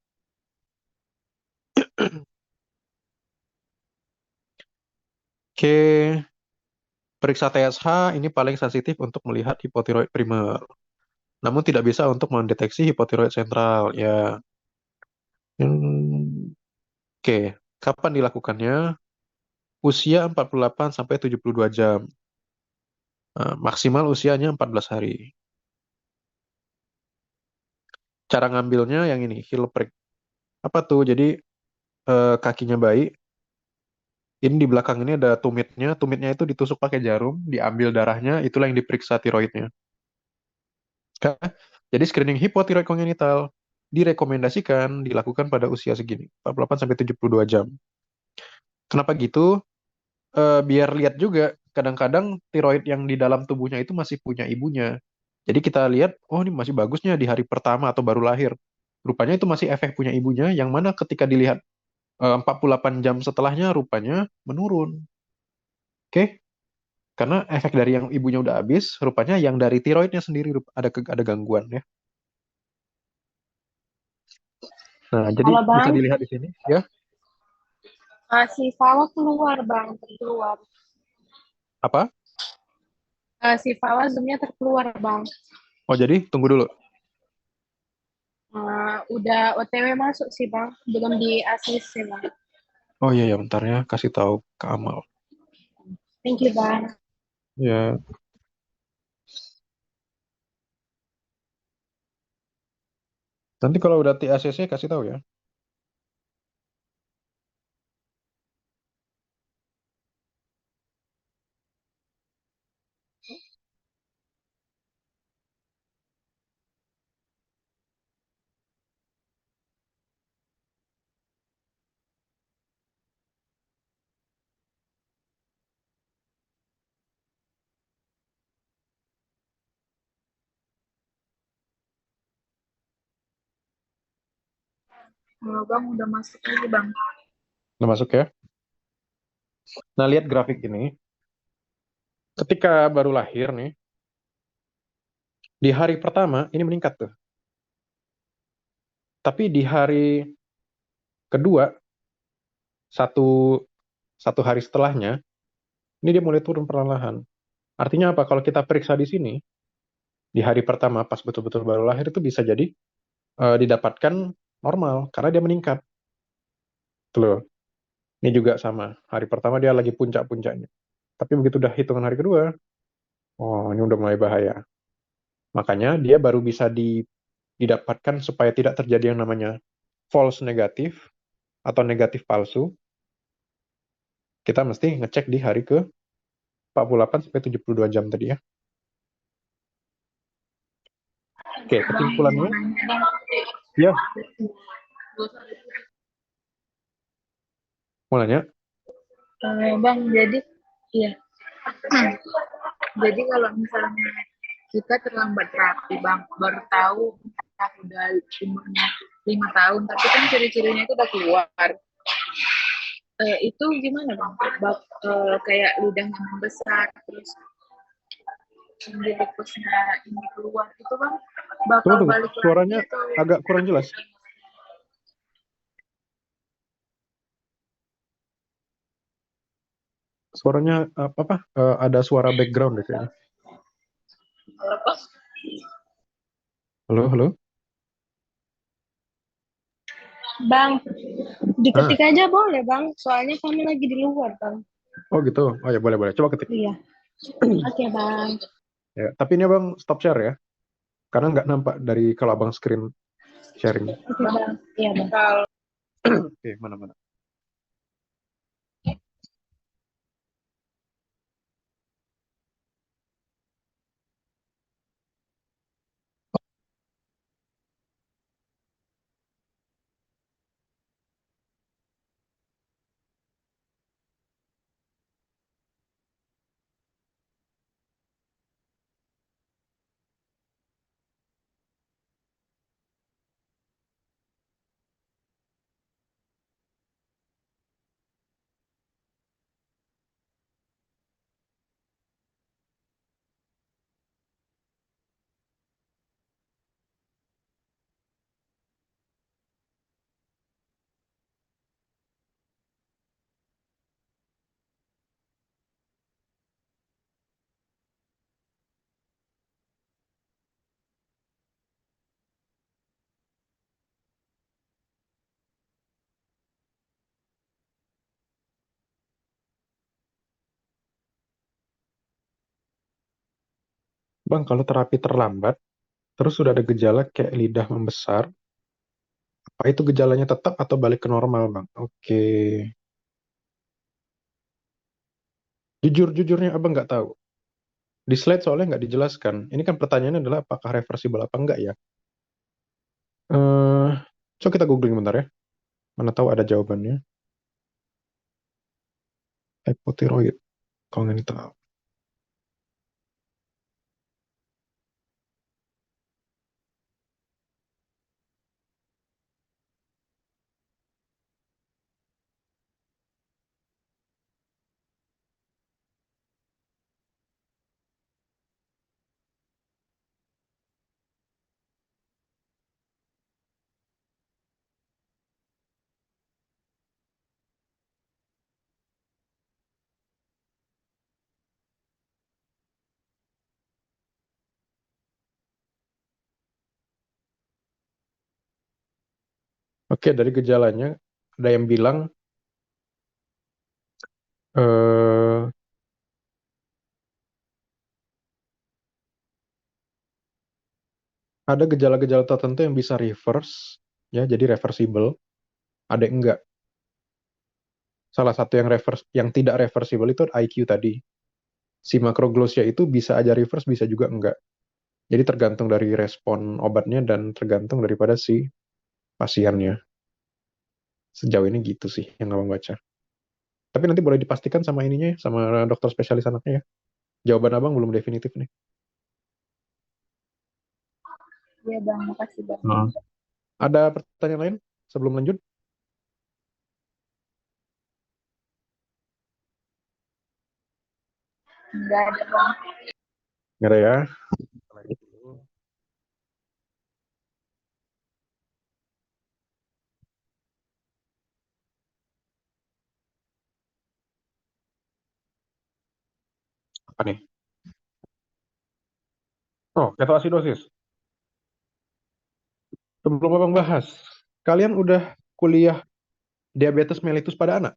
Oke, periksa TSH ini paling sensitif untuk melihat hipotiroid primer. Namun tidak bisa untuk mendeteksi hipotiroid sentral. Ya, oke. Kapan dilakukannya? Usia 48 sampai 72 jam. Maksimal usianya 14 hari. Cara ngambilnya yang ini, heel prick. Apa tuh? Jadi kakinya bayi, ini di belakang ini ada tumitnya. Tumitnya itu ditusuk pakai jarum, diambil darahnya, itulah yang diperiksa tiroidnya. Jadi screening hipotiroid kongenital direkomendasikan dilakukan pada usia segini, 48 sampai 72 jam. Kenapa gitu? Biar lihat juga kadang-kadang tiroid yang di dalam tubuhnya itu masih punya ibunya. Jadi kita lihat, oh ini masih bagusnya di hari pertama atau baru lahir. Rupanya itu masih efek punya ibunya, yang mana ketika dilihat 48 jam setelahnya rupanya menurun. Oke? Karena efek dari yang ibunya udah habis, rupanya yang dari tiroidnya sendiri ada gangguan ya. Nah, jadi Kalau bisa bang, dilihat di sini ya. si Fawa keluar bang, terkeluar. Apa? Si Fawa zoomnya terkeluar bang. Oh, jadi tunggu dulu. Udah OTW masuk sih bang, belum di ACC bang. Oh iya ya, bentar ya, kasih tahu ke Amal. Thank you, Bang. Ya, nanti kalau udah TACC kasih tahu ya. Kalau Bang udah masuk lagi Bang. Udah masuk ya. Nah, lihat grafik ini. Ketika baru lahir nih, di hari pertama ini meningkat tuh. Tapi di hari kedua, satu satu hari setelahnya, ini dia mulai turun perlahan-lahan. Artinya apa? Kalau kita periksa di sini, di hari pertama pas betul-betul baru lahir itu bisa jadi didapatkan normal karena dia meningkat. Tuh loh. Ini juga sama. Hari pertama dia lagi puncak-puncaknya. Tapi begitu udah hitungan hari kedua, oh ini udah mulai bahaya. Makanya dia baru bisa didapatkan supaya tidak terjadi yang namanya false negatif atau negatif palsu. Kita mesti ngecek di hari ke 48 sampai 72 jam tadi ya. Oke, Bang mau kesimpulannya, nanya Bang. ya, mau nanya. Bang jadi iya. Jadi kalau misalnya kita terlambat rapi Bang, baru tahu kita udah umurnya 5 tahun, tapi kan ciri-cirinya itu udah keluar. Itu gimana Bang? Kayak lidahnya membesar, terus tikusnya ini keluar, itu Bang Tunggu, bakal tunggu. balik lagi Suaranya atau agak kurang jelas. Suaranya apa? Ada suara background deh kayaknya. apa? Halo, halo. Bang, Ah, diketik aja boleh, Bang. Soalnya kami lagi di luar, Bang. oh gitu. Oh ya, boleh, boleh. Coba ketik. Iya. Oke, Bang. Ya, tapi ini abang stop share ya, karena nggak nampak dari kalau abang screen sharing. Oke, Bang. Iya, Bang. Kalau Oke, mana-mana. Bang, kalau terapi terlambat, terus sudah ada gejala kayak lidah membesar, apa itu gejalanya tetap atau balik ke normal, Bang? Oke. Jujur-jujurnya abang nggak tahu. Di slide soalnya nggak dijelaskan. Ini kan pertanyaannya adalah apakah reversible apa enggak ya? Eh, Coba kita googling bentar ya. Mana tahu ada jawabannya. Hypothyroid. Kalau nggak tahu. Oke, dari gejalanya ada yang bilang eh ada gejala-gejala tertentu yang bisa reverse, ya, jadi reversible, ada yang enggak. Salah satu yang tidak reversible itu IQ tadi. Si makroglossia itu bisa aja reverse, bisa juga enggak. Jadi tergantung dari respon obatnya dan tergantung daripada si pasiennya. Sejauh ini gitu sih yang abang baca. Tapi nanti boleh dipastikan sama ininya ya, sama dokter spesialis anaknya ya. Jawaban abang belum definitif nih. Iya Bang, makasih Bang. Hmm. Ada pertanyaan lain sebelum lanjut? Enggak ada Bang. Nggak ada ya? Lanjut dulu. Apa nih? Oh, ketoasidosis. Sebelum abang bahas, kalian udah kuliah diabetes mellitus pada anak?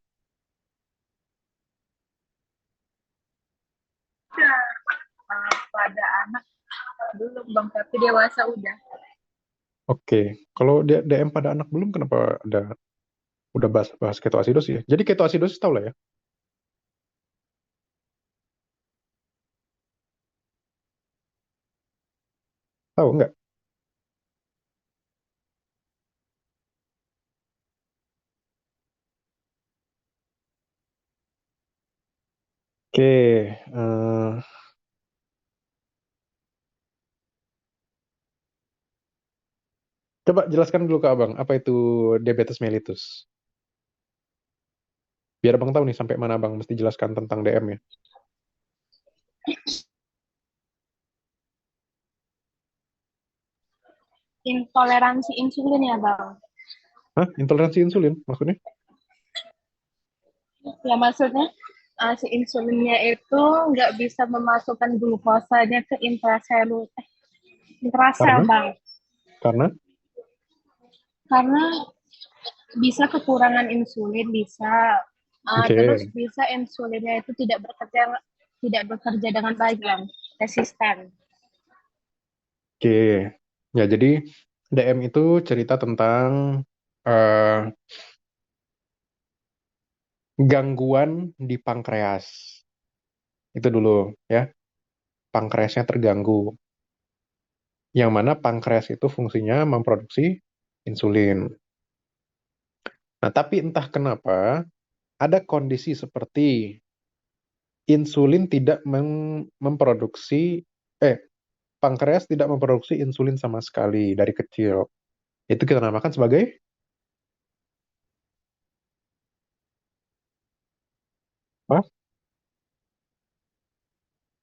Pada anak belum Bang, tapi dewasa udah. Oke, kalau DM pada anak belum, kenapa udah bahas ketoasidosis ya? Jadi ketoasidosis tau lah ya? Tahu nggak? Oke, coba jelaskan dulu ke abang, apa itu diabetes mellitus? Biar abang tahu nih sampai mana abang mesti jelaskan tentang DM ya. Intoleransi insulin ya, Bang. Hah? Intoleransi insulin maksudnya? Ya, maksudnya si insulinnya itu nggak bisa memasukkan glukosanya ke intrasel, Karena? Bang. Karena? Karena bisa kekurangan insulin, bisa. Terus Oke, bisa insulinnya itu tidak bekerja dengan baik, Bang. Resisten. oke. Ya, jadi DM itu cerita tentang eh, gangguan di pankreas. Itu dulu ya, pankreasnya terganggu. Yang mana pankreas itu fungsinya memproduksi insulin. Nah, tapi entah kenapa ada kondisi seperti insulin tidak memproduksi, pankreas tidak memproduksi insulin sama sekali dari kecil. Itu kita namakan sebagai apa?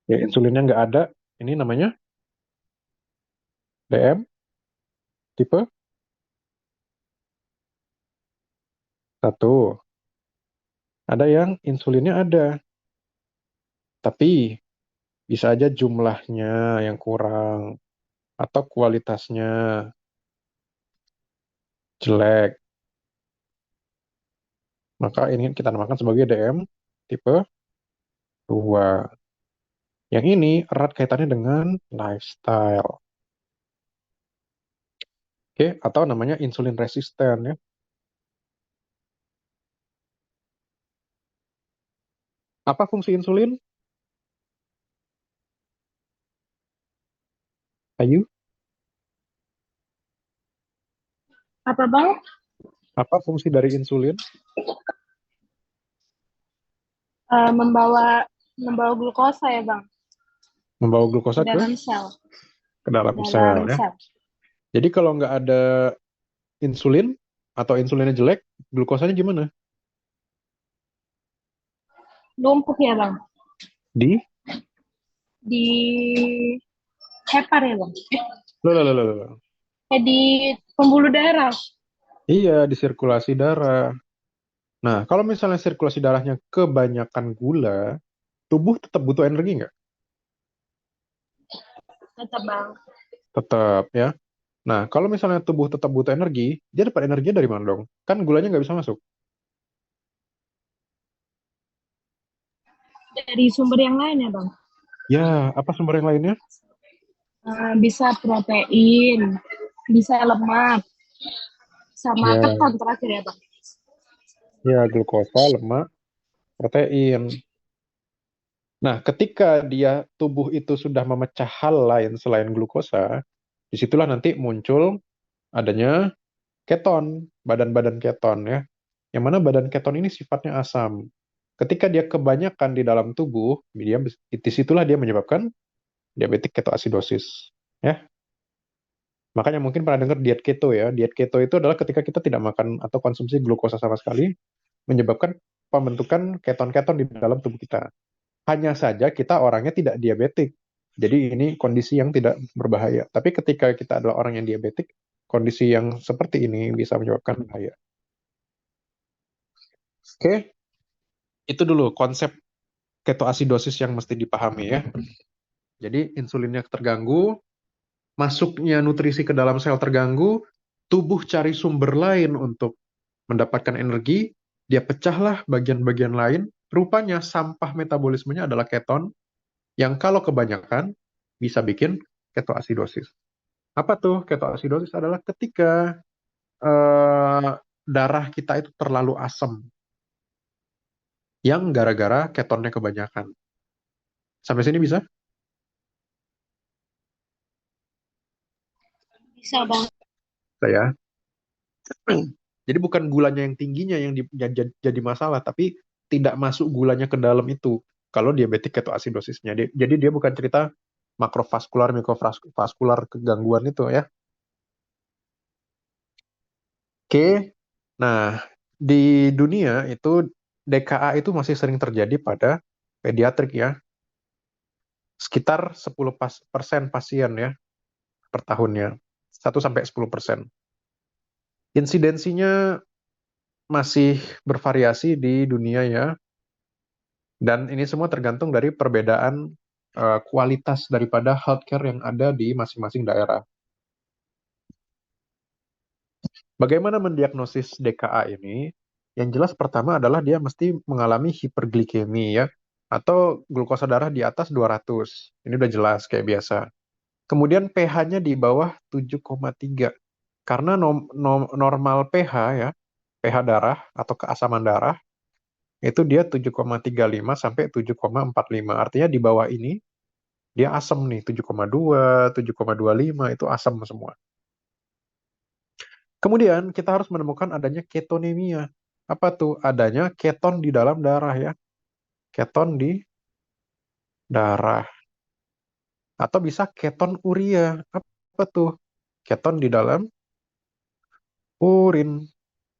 Ya, insulinnya nggak ada. Ini namanya DM tipe 1. Ada yang insulinnya ada, tapi bisa aja jumlahnya yang kurang atau kualitasnya jelek. Maka ini kita namakan sebagai DM tipe 2. Yang ini erat kaitannya dengan lifestyle. Oke, atau namanya insulin resisten ya. Apa fungsi insulin? Ayu, Apa, Bang? apa fungsi dari insulin? Membawa glukosa ya, Bang, Membawa ke glukosa dalam sel. ke dalam sel Dalam ya. sel. Jadi kalau nggak ada insulin atau insulinnya jelek, glukosanya gimana? Numpuk ya, Bang. Di? Di hepar ya, Bang. Loh, loh, loh, loh, loh. Di pembuluh darah. Iya, di sirkulasi darah. Nah, kalau misalnya sirkulasi darahnya kebanyakan gula, tubuh tetap butuh energi nggak? Tetap, Bang. Tetap ya. Nah, kalau misalnya tubuh tetap butuh energi, dia dapat energinya dari mana dong? Kan gulanya nggak bisa masuk. Dari sumber yang lain ya, Bang. Ya, apa sumber yang lainnya? Bisa protein, bisa lemak, sama Ya, keton terakhir ya Bang. ya glukosa, lemak, protein. Nah, ketika dia tubuh itu sudah memecah hal lain selain glukosa, disitulah nanti muncul adanya keton, badan-badan keton ya. Yang mana badan keton ini sifatnya asam. Ketika dia kebanyakan di dalam tubuh, disitulah dia menyebabkan diabetik ketoasidosis. Ya, makanya mungkin pernah dengar diet keto ya. Diet keto itu adalah ketika kita tidak makan atau konsumsi glukosa sama sekali, menyebabkan pembentukan keton-keton di dalam tubuh kita. Hanya saja kita orangnya tidak diabetik. Jadi ini kondisi yang tidak berbahaya. Tapi ketika kita adalah orang yang diabetik, kondisi yang seperti ini bisa menyebabkan bahaya. Oke, itu dulu konsep ketoasidosis yang mesti dipahami ya. Jadi insulinnya terganggu, masuknya nutrisi ke dalam sel terganggu, tubuh cari sumber lain untuk mendapatkan energi, dia pecahlah bagian-bagian lain, rupanya sampah metabolismenya adalah keton, yang kalau kebanyakan bisa bikin ketoasidosis. Apa tuh ketoasidosis? Adalah ketika darah kita itu terlalu asam, yang gara-gara ketonnya kebanyakan. Sampai sini bisa? Bisa Bang. Saya. Jadi bukan gulanya yang tingginya yang jadi masalah, tapi tidak masuk gulanya ke dalam itu. Kalau diabetik ketoasidosisnya. Jadi dia bukan cerita makrovaskular, mikrovaskular kegangguan itu ya. Oke. Nah, di dunia itu DKA itu masih sering terjadi pada pediatrik ya. Sekitar 10% pasien ya per tahunnya. 1-10%. Insidensinya masih bervariasi di dunia ya. Dan ini semua tergantung dari perbedaan kualitas daripada healthcare yang ada di masing-masing daerah. Bagaimana mendiagnosis DKA ini? Yang jelas pertama adalah dia mesti mengalami hiperglikemi ya, atau glukosa darah di atas 200. Ini udah jelas kayak biasa. Kemudian pH-nya di bawah 7,3. Karena normal pH ya, pH darah atau keasaman darah, itu dia 7,35 sampai 7,45. Artinya di bawah ini dia asam nih, 7,2, 7,25 itu asam semua. Kemudian kita harus menemukan adanya ketonemia. Apa tuh? Adanya keton di dalam darah ya. Keton di darah. Atau bisa keton urea. Apa tuh? Keton di dalam urin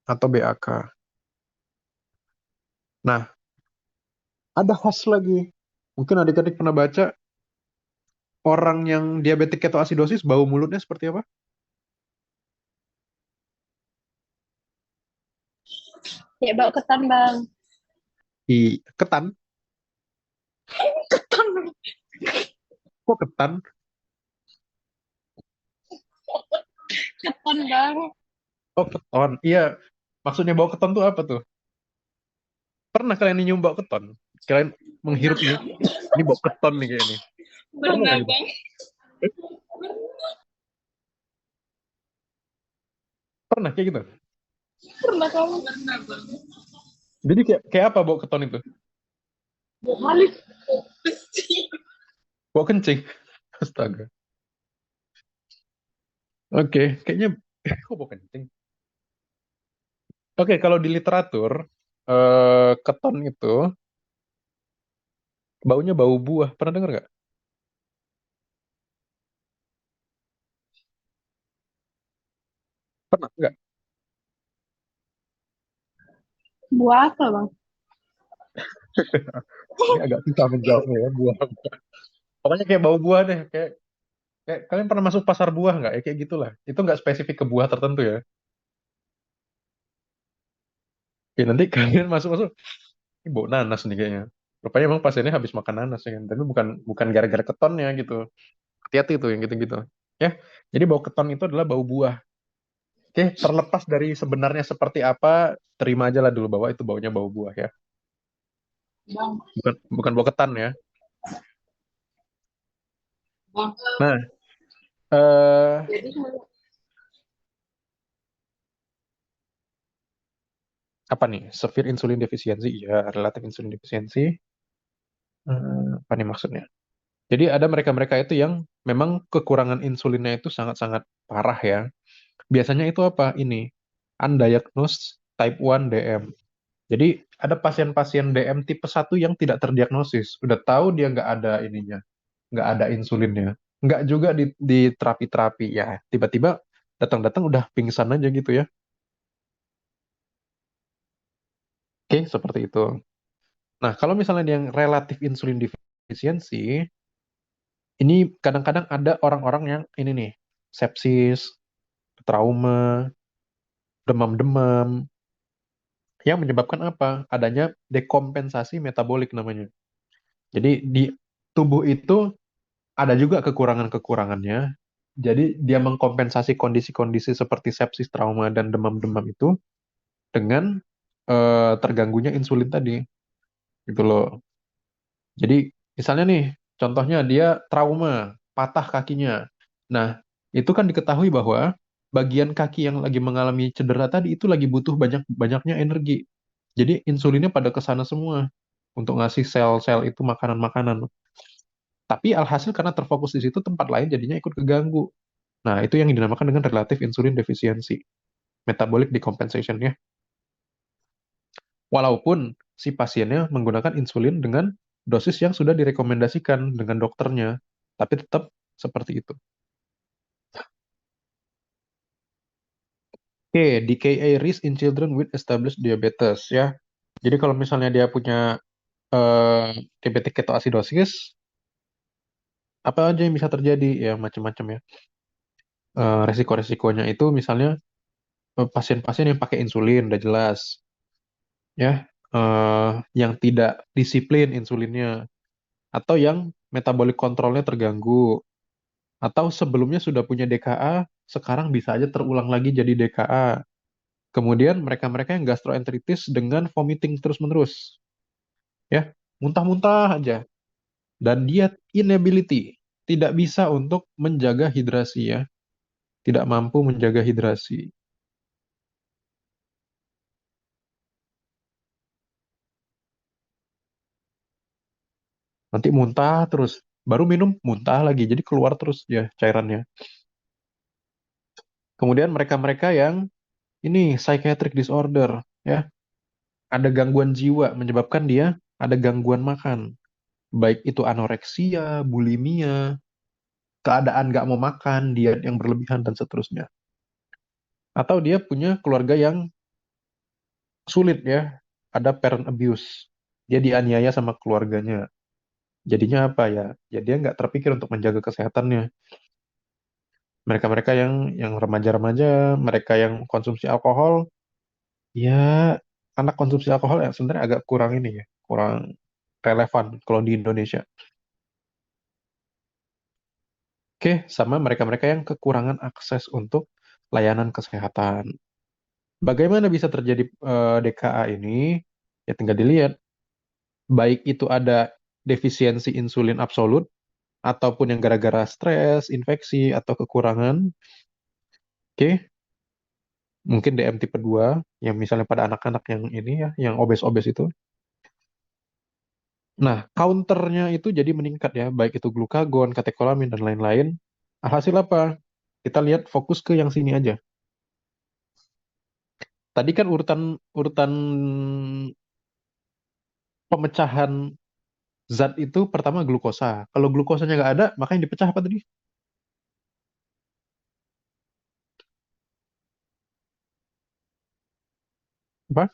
atau BAK. Nah, ada khas lagi. Mungkin adik-adik pernah baca orang yang diabetik ketoasidosis bau mulutnya seperti apa? Ya bawa ketan Bang. Ketan. Ketan. Kok ketan? Ketan Bang. Oh, keton. Iya. Maksudnya bau keton tuh apa tuh? Pernah kalian nyium bau keton? Kalian menghirup ini bau keton nih kayak ini. Pernah nggak Pernah gitu? Bang. Pernah kayak gitu? Pernah kamu. Pernah Bang. Jadi kayak apa bau keton itu? Bau halus. Bau kencing. Astaga. Oke, kayaknya kok bau kencing. Oke, kalau di literatur keton itu baunya bau buah. Pernah dengar nggak? Pernah nggak? Buah apa Bang? Ini agak susah menjawabnya ya buah. Pokoknya kayak bau buah deh. Kayak kalian pernah masuk pasar buah nggak? Ya kayak gitulah. Itu nggak spesifik ke buah tertentu ya. Ya nanti kalian masuk-masuk, ini bau nanas nih kayaknya. Rupanya emang pasiennya habis makan nanas ya kan. Tapi bukan bukan gara-gara ketonnya gitu. Hati-hati tuh yang gitu-gitu. Ya, jadi bau keton itu adalah bau buah. Oke, terlepas dari sebenarnya seperti apa, terima aja lah dulu bahwa itu baunya bau buah ya. Bang. Bukan bukan bau ketan ya. Bang. Nah, Eh, Jadi apa nih? Severe insulin deficiency, ya, relatif insulin deficiency. Apa nih maksudnya? Jadi ada mereka-mereka itu yang memang kekurangan insulinnya itu sangat-sangat parah ya. Biasanya itu apa? Ini undiagnosed type 1 DM. Jadi ada pasien-pasien DM tipe 1 yang tidak terdiagnosis. Udah tahu dia nggak ada ininya, nggak ada insulinnya. Nggak juga di terapi-terapi ya. Tiba-tiba datang-datang udah pingsan aja gitu ya. Oke, seperti itu. Nah, kalau misalnya dia yang relatif insulin defisiensi, ini kadang-kadang ada orang-orang yang ini nih, sepsis, trauma, demam-demam, yang menyebabkan apa? Adanya dekompensasi metabolik namanya. Jadi di tubuh itu ada juga kekurangan-kekurangannya. Jadi dia mengkompensasi kondisi-kondisi seperti sepsis, trauma, dan demam-demam itu dengan terganggunya insulin tadi, gitu loh. Jadi misalnya nih, contohnya dia trauma, patah kakinya. Nah, itu kan diketahui bahwa bagian kaki yang lagi mengalami cedera tadi itu lagi butuh banyak-banyaknya energi. Jadi insulinnya pada ke sana semua untuk ngasih sel-sel itu makanan-makanan. Tapi alhasil karena terfokus di situ, tempat lain jadinya ikut keganggu. Nah, itu yang dinamakan dengan relatif insulin defisiensi, metabolic decompensation ya. Walaupun si pasiennya menggunakan insulin dengan dosis yang sudah direkomendasikan dengan dokternya, tapi tetap seperti itu. Oke, DKA risk in children with established diabetes ya. Jadi kalau misalnya dia punya diabetic ketoasidosis, apa aja yang bisa terjadi? Ya macam-macam ya. Resiko-resikonya itu misalnya pasien-pasien yang pakai insulin udah jelas ya, yang tidak disiplin insulinnya, atau yang metabolic kontrolnya terganggu, atau sebelumnya sudah punya DKA, sekarang bisa aja terulang lagi jadi DKA. Kemudian mereka-mereka yang gastroenteritis dengan vomiting terus-menerus, ya, muntah-muntah aja, dan dia inability, tidak bisa untuk menjaga hidrasi ya, tidak mampu menjaga hidrasi. Nanti muntah terus, baru minum muntah lagi, jadi keluar terus ya cairannya. Kemudian mereka-mereka yang ini psychiatric disorder ya, ada gangguan jiwa menyebabkan dia ada gangguan makan, baik itu anoreksia, bulimia, keadaan nggak mau makan, diet yang berlebihan dan seterusnya. Atau dia punya keluarga yang sulit ya, ada parent abuse, dia dianiaya sama keluarganya. Jadinya apa ya? Ya dia nggak terpikir untuk menjaga kesehatannya. Mereka-mereka yang remaja-remaja, mereka yang konsumsi alkohol, ya anak konsumsi alkohol ya sebenarnya agak kurang ini ya, kurang relevan kalau di Indonesia. Oke, sama mereka-mereka yang kekurangan akses untuk layanan kesehatan. Bagaimana bisa terjadi DKA ini? Ya tinggal dilihat. Baik itu ada defisiensi insulin absolut, ataupun yang gara-gara stres, infeksi, atau kekurangan. Oke, mungkin DM tipe 2, yang misalnya pada anak-anak yang ini ya, yang obes-obes itu. Nah, counternya itu jadi meningkat ya, baik itu glukagon, katekolamin, dan lain-lain. Alhasil apa? Kita lihat fokus ke yang sini aja. Tadi kan urutan urutan pemecahan zat itu pertama glukosa. Kalau glukosanya nggak ada, maka yang dipecah apa tadi? Apa?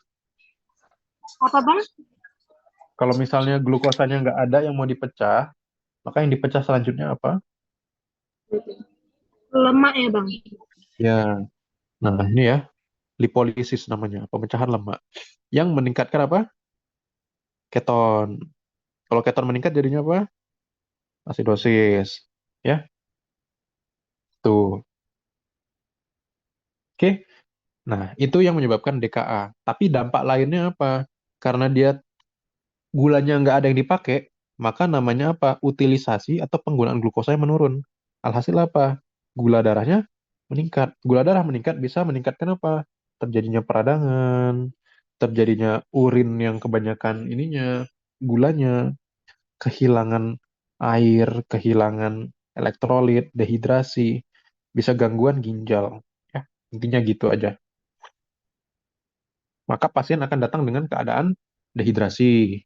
Apa bang? Kalau misalnya glukosanya nggak ada yang mau dipecah, maka yang dipecah selanjutnya apa? Lemak ya bang? Ya, nah ini ya, lipolisis namanya, pemecahan lemak. Yang meningkatkan apa? Keton. Kalau keton meningkat jadinya apa? Asidosis. Ya, tuh. Oke. Nah, itu yang menyebabkan DKA. Tapi dampak lainnya apa? Karena dia gulanya nggak ada yang dipakai, maka namanya apa? Utilisasi atau penggunaan glukosa yang menurun. Alhasil apa? gula darahnya meningkat. Gula darah meningkat bisa meningkatkan apa? Terjadinya peradangan, terjadinya urin yang kebanyakan ininya, gulanya, kehilangan air, kehilangan elektrolit, dehidrasi, bisa gangguan ginjal. Ya, intinya gitu aja. Maka pasien akan datang dengan keadaan dehidrasi,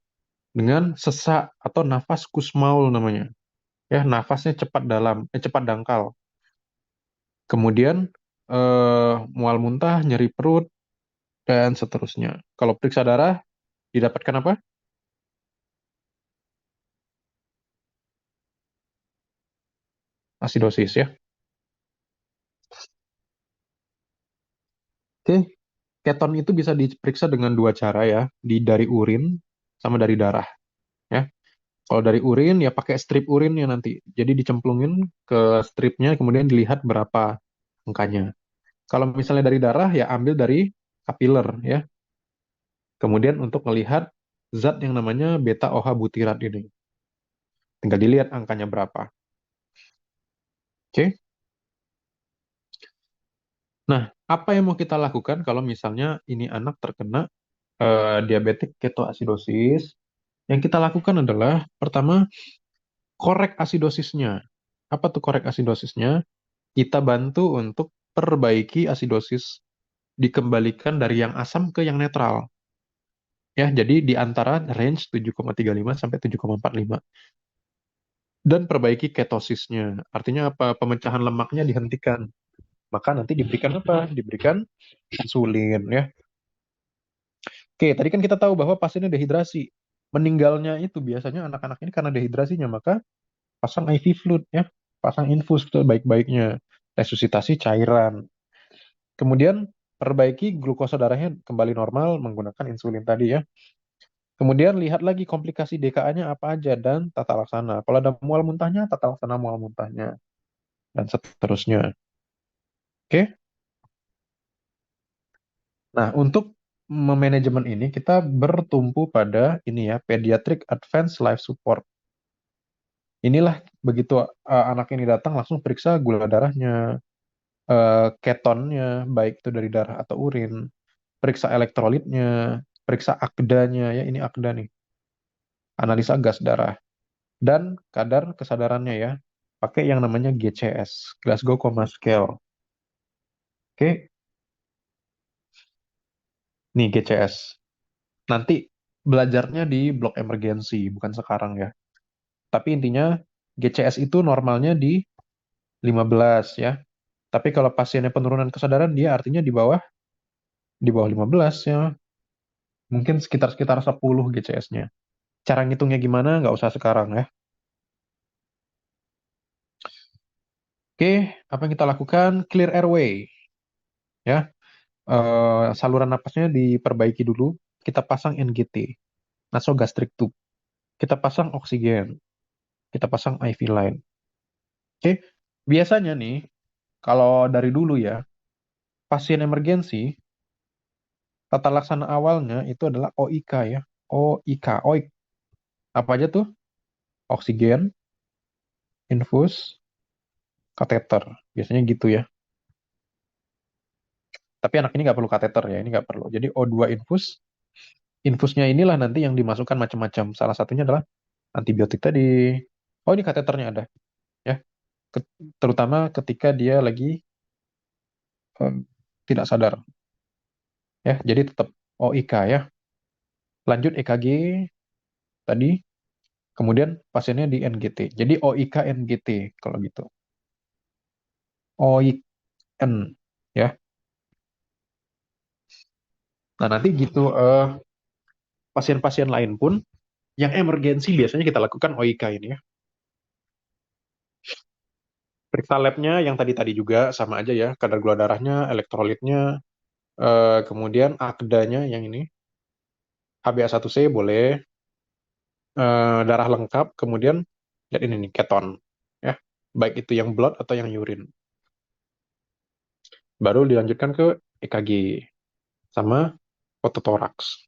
dengan sesak atau nafas kusmaul namanya. Ya, nafasnya cepat dangkal. Kemudian mual muntah, nyeri perut, dan seterusnya. Kalau periksa darah, didapatkan apa? Asidosis ya. Oke, keton itu bisa diperiksa dengan dua cara ya, dari urin sama dari darah ya. Kalau dari urin ya pakai strip urinnya nanti. Jadi dicemplungin ke stripnya, kemudian dilihat berapa angkanya. Kalau misalnya dari darah ya ambil dari kapiler ya. Kemudian untuk melihat zat yang namanya beta OH butirat ini. Tinggal dilihat angkanya berapa. Oke. Nah, apa yang mau kita lakukan kalau misalnya ini anak terkena diabetik ketoasidosis? Yang kita lakukan adalah pertama korek asidosisnya. Apa tuh korek asidosisnya? Kita bantu untuk perbaiki asidosis, dikembalikan dari yang asam ke yang netral. Ya, jadi di antara range 7,35 sampai 7,45. Dan perbaiki ketosisnya. Artinya apa? Pemecahan lemaknya dihentikan. Maka nanti diberikan apa? Diberikan insulin ya. Oke, tadi kan kita tahu bahwa pasiennya dehidrasi. Meninggalnya itu biasanya anak-anak ini karena dehidrasinya, maka pasang IV fluid ya, pasang infus sebaik-baiknya, resusitasi cairan. Kemudian perbaiki glukosa darahnya kembali normal menggunakan insulin tadi ya. Kemudian lihat lagi komplikasi DKA-nya apa aja dan tata laksana. Kalau ada mual muntahnya, tata laksana mual muntahnya dan seterusnya. Oke. Nah, untuk memanajemen ini kita bertumpu pada ini ya, Pediatric Advanced Life Support. Inilah begitu anak ini datang langsung periksa gula darahnya, ketonnya, baik itu dari darah atau urin, periksa elektrolitnya, periksa akdanya, ya ini akda nih, analisa gas darah, dan kadar kesadarannya ya, pakai yang namanya GCS, Glasgow Coma Scale. Oke, nih GCS. Nanti belajarnya di blok emergensi, bukan sekarang ya. Tapi intinya GCS itu normalnya di 15 ya. Tapi kalau pasiennya penurunan kesadaran, dia artinya di bawah 15 ya. Mungkin sekitar 10 GCS-nya. Cara ngitungnya gimana? Nggak usah sekarang ya. Oke, apa yang kita lakukan? Clear airway. Ya, saluran napasnya diperbaiki dulu. Kita pasang NGT, nasogastric tube. Kita pasang oksigen. Kita pasang IV line. Oke, biasanya nih, kalau dari dulu ya, pasien emergensi, tata laksana awalnya itu adalah OIK ya. OIK, OIK. Apa aja tuh? Oksigen, infus, kateter. Biasanya gitu ya. Tapi anak ini nggak perlu kateter ya, ini nggak perlu. Jadi O2 infus, infusnya inilah nanti yang dimasukkan macam-macam. Salah satunya adalah antibiotik tadi. Oh ini kateternya ada, ya. Terutama ketika dia lagi em, tidak sadar, ya. Jadi tetap OIK ya. Lanjut EKG tadi, kemudian pasiennya di NGT. Jadi OIK NGT kalau gitu. OIN ya. Nah nanti gitu pasien-pasien lain pun yang emergensi biasanya kita lakukan OIK ini ya. Periksa labnya yang tadi-tadi juga sama aja ya, kadar gula darahnya, elektrolitnya, kemudian akdanya yang ini, HbA1c boleh, darah lengkap, kemudian lihat ini nih, keton, ya, baik itu yang blood atau yang urine. Baru dilanjutkan ke EKG sama fototoraks.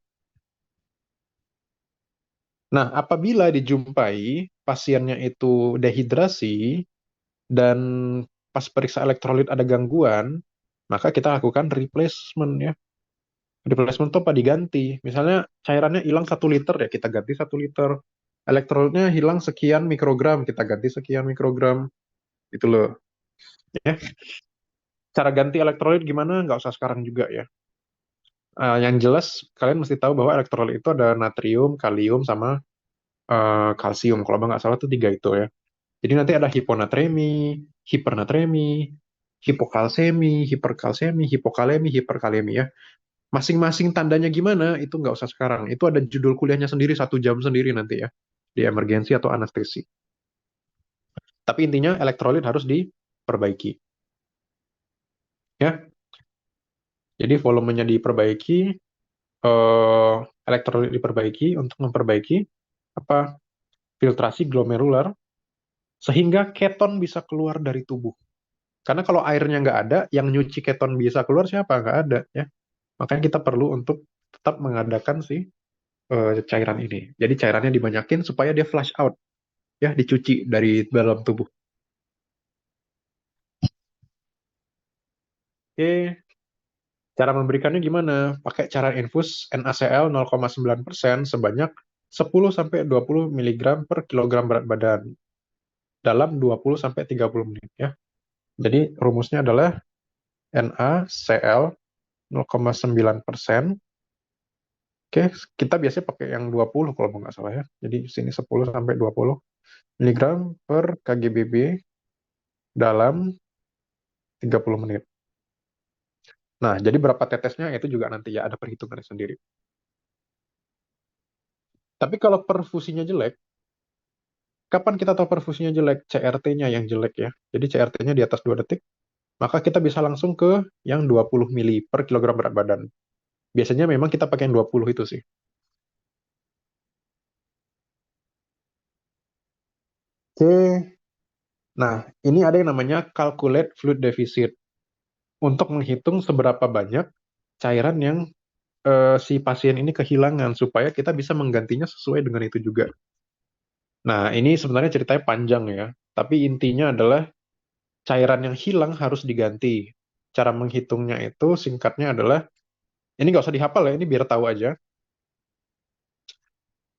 Nah, apabila dijumpai pasiennya itu dehidrasi dan pas periksa elektrolit ada gangguan, maka kita lakukan replacement ya. Replacement itu apa? Diganti. Misalnya cairannya hilang 1 liter ya kita ganti 1 liter. Elektrolitnya hilang sekian mikrogram, kita ganti sekian mikrogram. Itu loh. Ya. Cara ganti elektrolit gimana? Nggak usah sekarang juga ya. Yang jelas kalian mesti tahu bahwa elektrolit itu ada natrium, kalium, sama kalsium. Kalau nggak salah tuh 3 itu ya. Jadi nanti ada hiponatremi, hipernatremi, hipokalsemi, hiperkalsemi, hipokalemi, hiperkalemi ya. Masing-masing tandanya gimana, itu nggak usah sekarang. Itu ada judul kuliahnya sendiri, 1 jam sendiri nanti ya. Di emergensi atau anestesi. Tapi intinya elektrolit harus diperbaiki. Ya, jadi volumenya diperbaiki, eh, elektrolit diperbaiki untuk memperbaiki apa filtrasi glomerular sehingga keton bisa keluar dari tubuh. Karena kalau airnya nggak ada, yang nyuci keton bisa keluar siapa? Nggak ada ya. Makanya kita perlu untuk tetap mengadakan si cairan ini. Jadi cairannya dibanyakin supaya dia flush out, ya dicuci dari dalam tubuh. Oke, cara memberikannya gimana? Pakai cara infus NaCl 0,9% sebanyak 10-20 mg per kilogram berat badan dalam 20-30 menit ya. Jadi rumusnya adalah NaCl 0,9%. Oke, kita biasanya pakai yang 20 kalau nggak salah ya. Jadi sini 10-20 mg per kgbb dalam 30 menit. Nah, jadi berapa tetesnya itu juga nanti ya ada perhitungannya sendiri. Tapi kalau perfusinya jelek, kapan kita tahu perfusinya jelek? CRT-nya yang jelek ya. Jadi CRT-nya di atas 2 detik, maka kita bisa langsung ke yang 20 mili per kilogram berat badan. Biasanya memang kita pakai yang 20 itu sih. Oke. Nah, ini ada yang namanya calculate fluid deficit untuk menghitung seberapa banyak cairan yang si pasien ini kehilangan supaya kita bisa menggantinya sesuai dengan itu juga. Nah, ini sebenarnya ceritanya panjang ya, tapi intinya adalah cairan yang hilang harus diganti. Cara menghitungnya itu singkatnya adalah, ini nggak usah dihafal ya, ini biar tahu aja.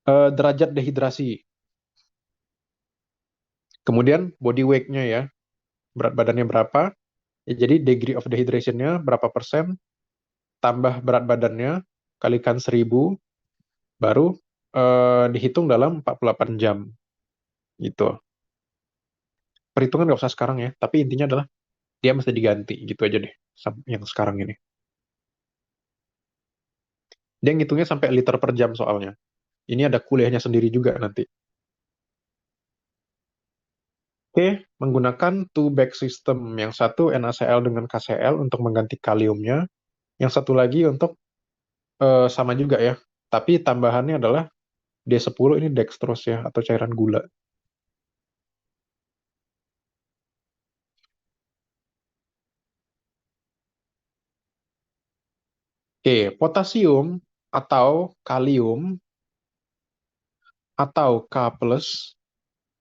Derajat dehidrasi. Kemudian body weight-nya ya, berat badannya berapa. Ya, jadi degree of dehydration-nya berapa persen, tambah berat badannya, kalikan 1000, baru dihitung dalam 48 jam. Gitu. Perhitungan nggak usah sekarang ya, tapi intinya adalah dia mesti diganti gitu aja deh yang sekarang ini. Dia ngitungnya sampai liter per jam soalnya. Ini ada kuliahnya sendiri juga nanti. Oke, menggunakan two bag system. Yang satu NaCl dengan KCl untuk mengganti kaliumnya. Yang satu lagi untuk sama juga ya. Tapi tambahannya adalah D10 ini dextrose ya, atau cairan gula. Oke, potasium atau kalium atau K+,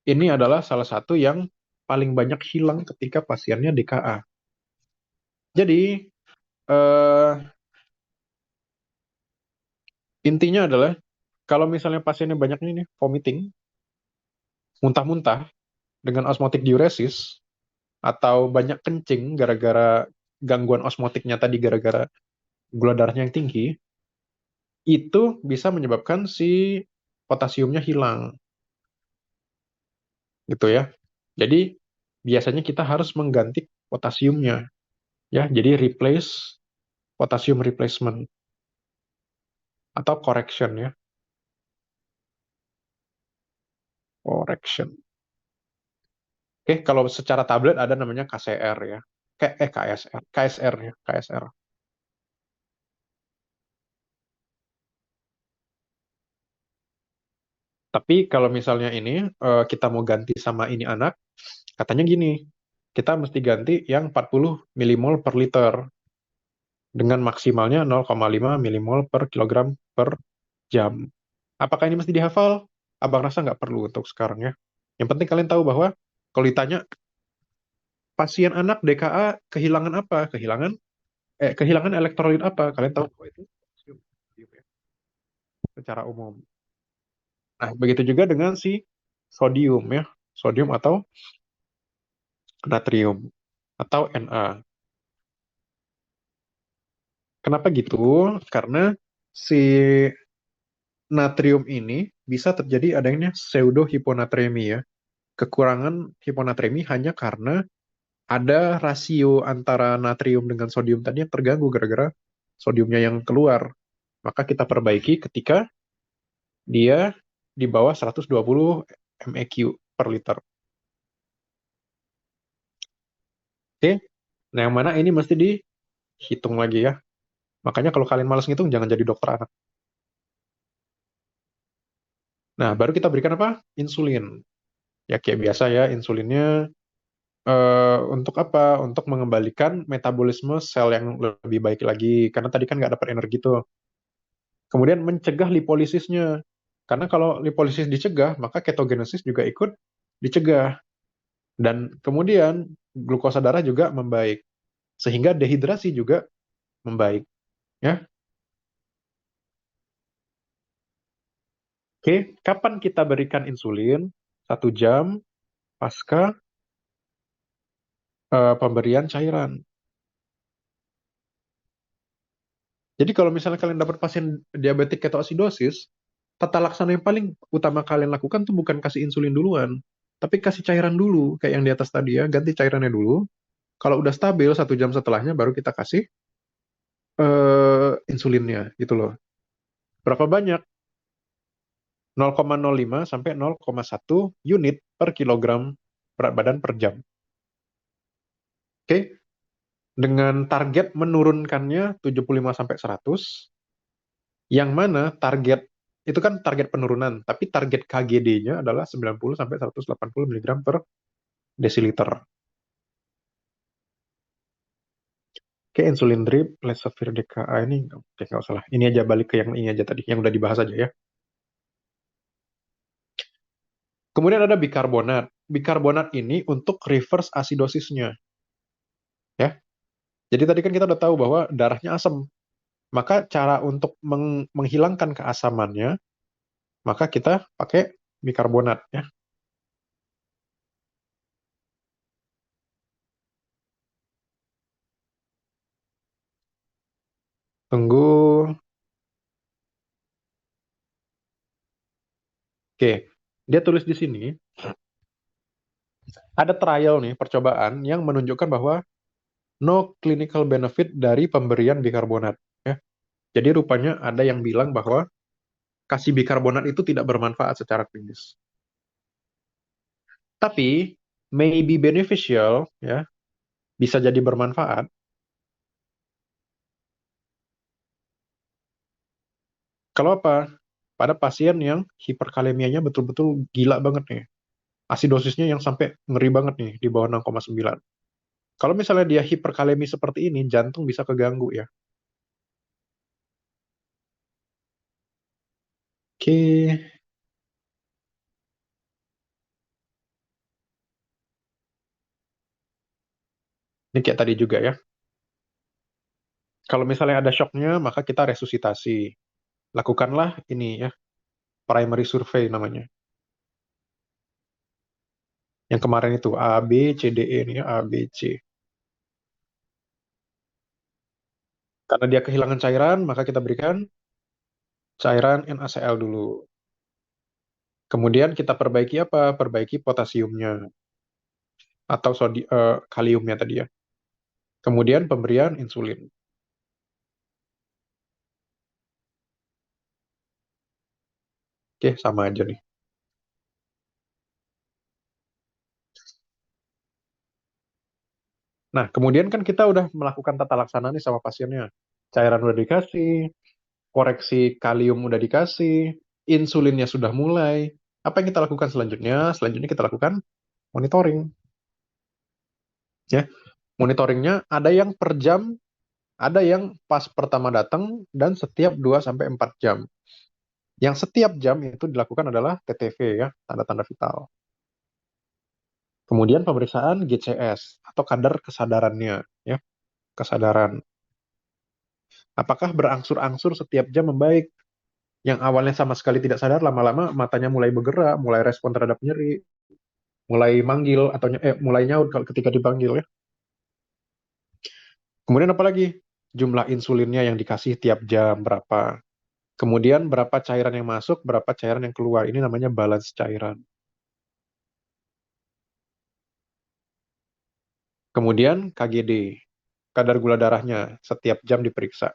ini adalah salah satu yang paling banyak hilang ketika pasiennya DKA. Jadi, eh, intinya adalah kalau misalnya pasiennya banyak ini nih, vomiting, muntah-muntah dengan osmotic diuresis, atau banyak kencing gara-gara gangguan osmotiknya tadi gara-gara gula darahnya yang tinggi, itu bisa menyebabkan si potasiumnya hilang. Gitu ya. Jadi biasanya kita harus mengganti potasiumnya. Ya, jadi replace potassium replacement atau correction ya. Correction. Oke, kalau secara tablet ada namanya KCR ya. KSR, KSR ya, KSR. Tapi kalau misalnya ini kita mau ganti sama ini anak, katanya gini, kita mesti ganti yang 40 milimol per liter dengan maksimalnya 0,5 milimol per kilogram per jam. Apakah ini mesti dihafal? Abang rasa nggak perlu untuk sekarang ya. Yang penting kalian tahu bahwa kalau ditanya pasien anak DKA kehilangan apa? Kehilangan elektrolit apa? Kalian tahu bahwa itu kalsium ya, secara umum. Nah, begitu juga dengan si sodium ya. Sodium atau natrium atau Na. Kenapa gitu? Karena si natrium ini bisa terjadi adanya pseudo hiponatremi ya. Kekurangan hiponatremi hanya karena ada rasio antara natrium dengan sodium tadi yang terganggu gara-gara sodiumnya yang keluar. Maka kita perbaiki ketika dia di bawah 120 MEq per liter. Oke, nah yang mana ini mesti dihitung lagi ya. Makanya kalau kalian malas ngitung, jangan jadi dokter anak. Nah, baru kita berikan apa? Insulin. Ya kayak biasa ya, insulinnya untuk apa? Untuk mengembalikan metabolisme sel yang lebih baik lagi. Karena tadi kan nggak dapat energi tuh. Kemudian mencegah lipolisisnya. Karena kalau lipolisis dicegah, maka ketogenesis juga ikut dicegah. Dan kemudian glukosa darah juga membaik. Sehingga dehidrasi juga membaik. Ya. Oke, kapan kita berikan insulin? 1 jam pasca pemberian cairan. Jadi kalau misalnya kalian dapat pasien diabetik ketoasidosis, tata laksana yang paling utama kalian lakukan tuh bukan kasih insulin duluan, tapi kasih cairan dulu, kayak yang di atas tadi ya, ganti cairannya dulu. Kalau udah stabil 1 jam setelahnya, baru kita kasih insulinnya, gitu loh. Berapa banyak? 0,05 sampai 0,1 unit per kilogram berat badan per jam. Oke, dengan target menurunkannya 75 sampai 100, yang mana target itu kan target penurunan, tapi target KGD-nya adalah 90 sampai 180 mg per desiliter. Oke, insulin drip, Lessovir DKA ini, oke nggak usah lah. Ini aja balik ke yang ini aja tadi, yang udah dibahas aja ya. Kemudian ada bikarbonat. Bikarbonat ini untuk reverse asidosisnya. Ya. Jadi tadi kan kita udah tahu bahwa darahnya asam. Maka cara untuk menghilangkan keasamannya, maka kita pakai bikarbonat ya. Tunggu. Oke. Dia tulis di sini, ada trial nih, percobaan yang menunjukkan bahwa no clinical benefit dari pemberian bikarbonat. Ya. Jadi rupanya ada yang bilang bahwa kasih bikarbonat itu tidak bermanfaat secara klinis. Tapi may be beneficial, ya, bisa jadi bermanfaat. Kalau apa? Pada pasien yang hiperkalemianya betul-betul gila banget nih. Asidosisnya yang sampai ngeri banget nih, di bawah 6,9. Kalau misalnya dia hiperkalemi seperti ini, jantung bisa keganggu ya. Oke. Ini kayak tadi juga ya. Kalau misalnya ada shocknya, maka kita resusitasi. Lakukanlah ini ya, primary survey namanya. Yang kemarin itu A, B, C, D, E ini ya, A, B, C. Karena dia kehilangan cairan, maka kita berikan cairan NaCl dulu. Kemudian kita perbaiki apa? Perbaiki potasiumnya atau kaliumnya tadi ya. Kemudian pemberian insulin. Oke, sama aja nih. Nah, kemudian kan kita udah melakukan tata laksana nih sama pasiennya. Cairan udah dikasih, koreksi kalium udah dikasih, insulinnya sudah mulai. Apa yang kita lakukan selanjutnya? Selanjutnya kita lakukan monitoring. Ya, monitoringnya ada yang per jam, ada yang pas pertama datang, dan setiap 2 sampai 4 jam. Yang setiap jam itu dilakukan adalah TTV ya, tanda-tanda vital. Kemudian pemeriksaan GCS atau kadar kesadarannya, ya, kesadaran. Apakah berangsur-angsur setiap jam membaik? Yang awalnya sama sekali tidak sadar, lama-lama matanya mulai bergerak, mulai respon terhadap nyeri, mulai manggil atau mulai nyaut kalau ketika dipanggil, ya. Kemudian apa lagi? Jumlah insulinnya yang dikasih tiap jam berapa? Kemudian berapa cairan yang masuk, berapa cairan yang keluar. Ini namanya balance cairan. Kemudian KGD, kadar gula darahnya setiap jam diperiksa.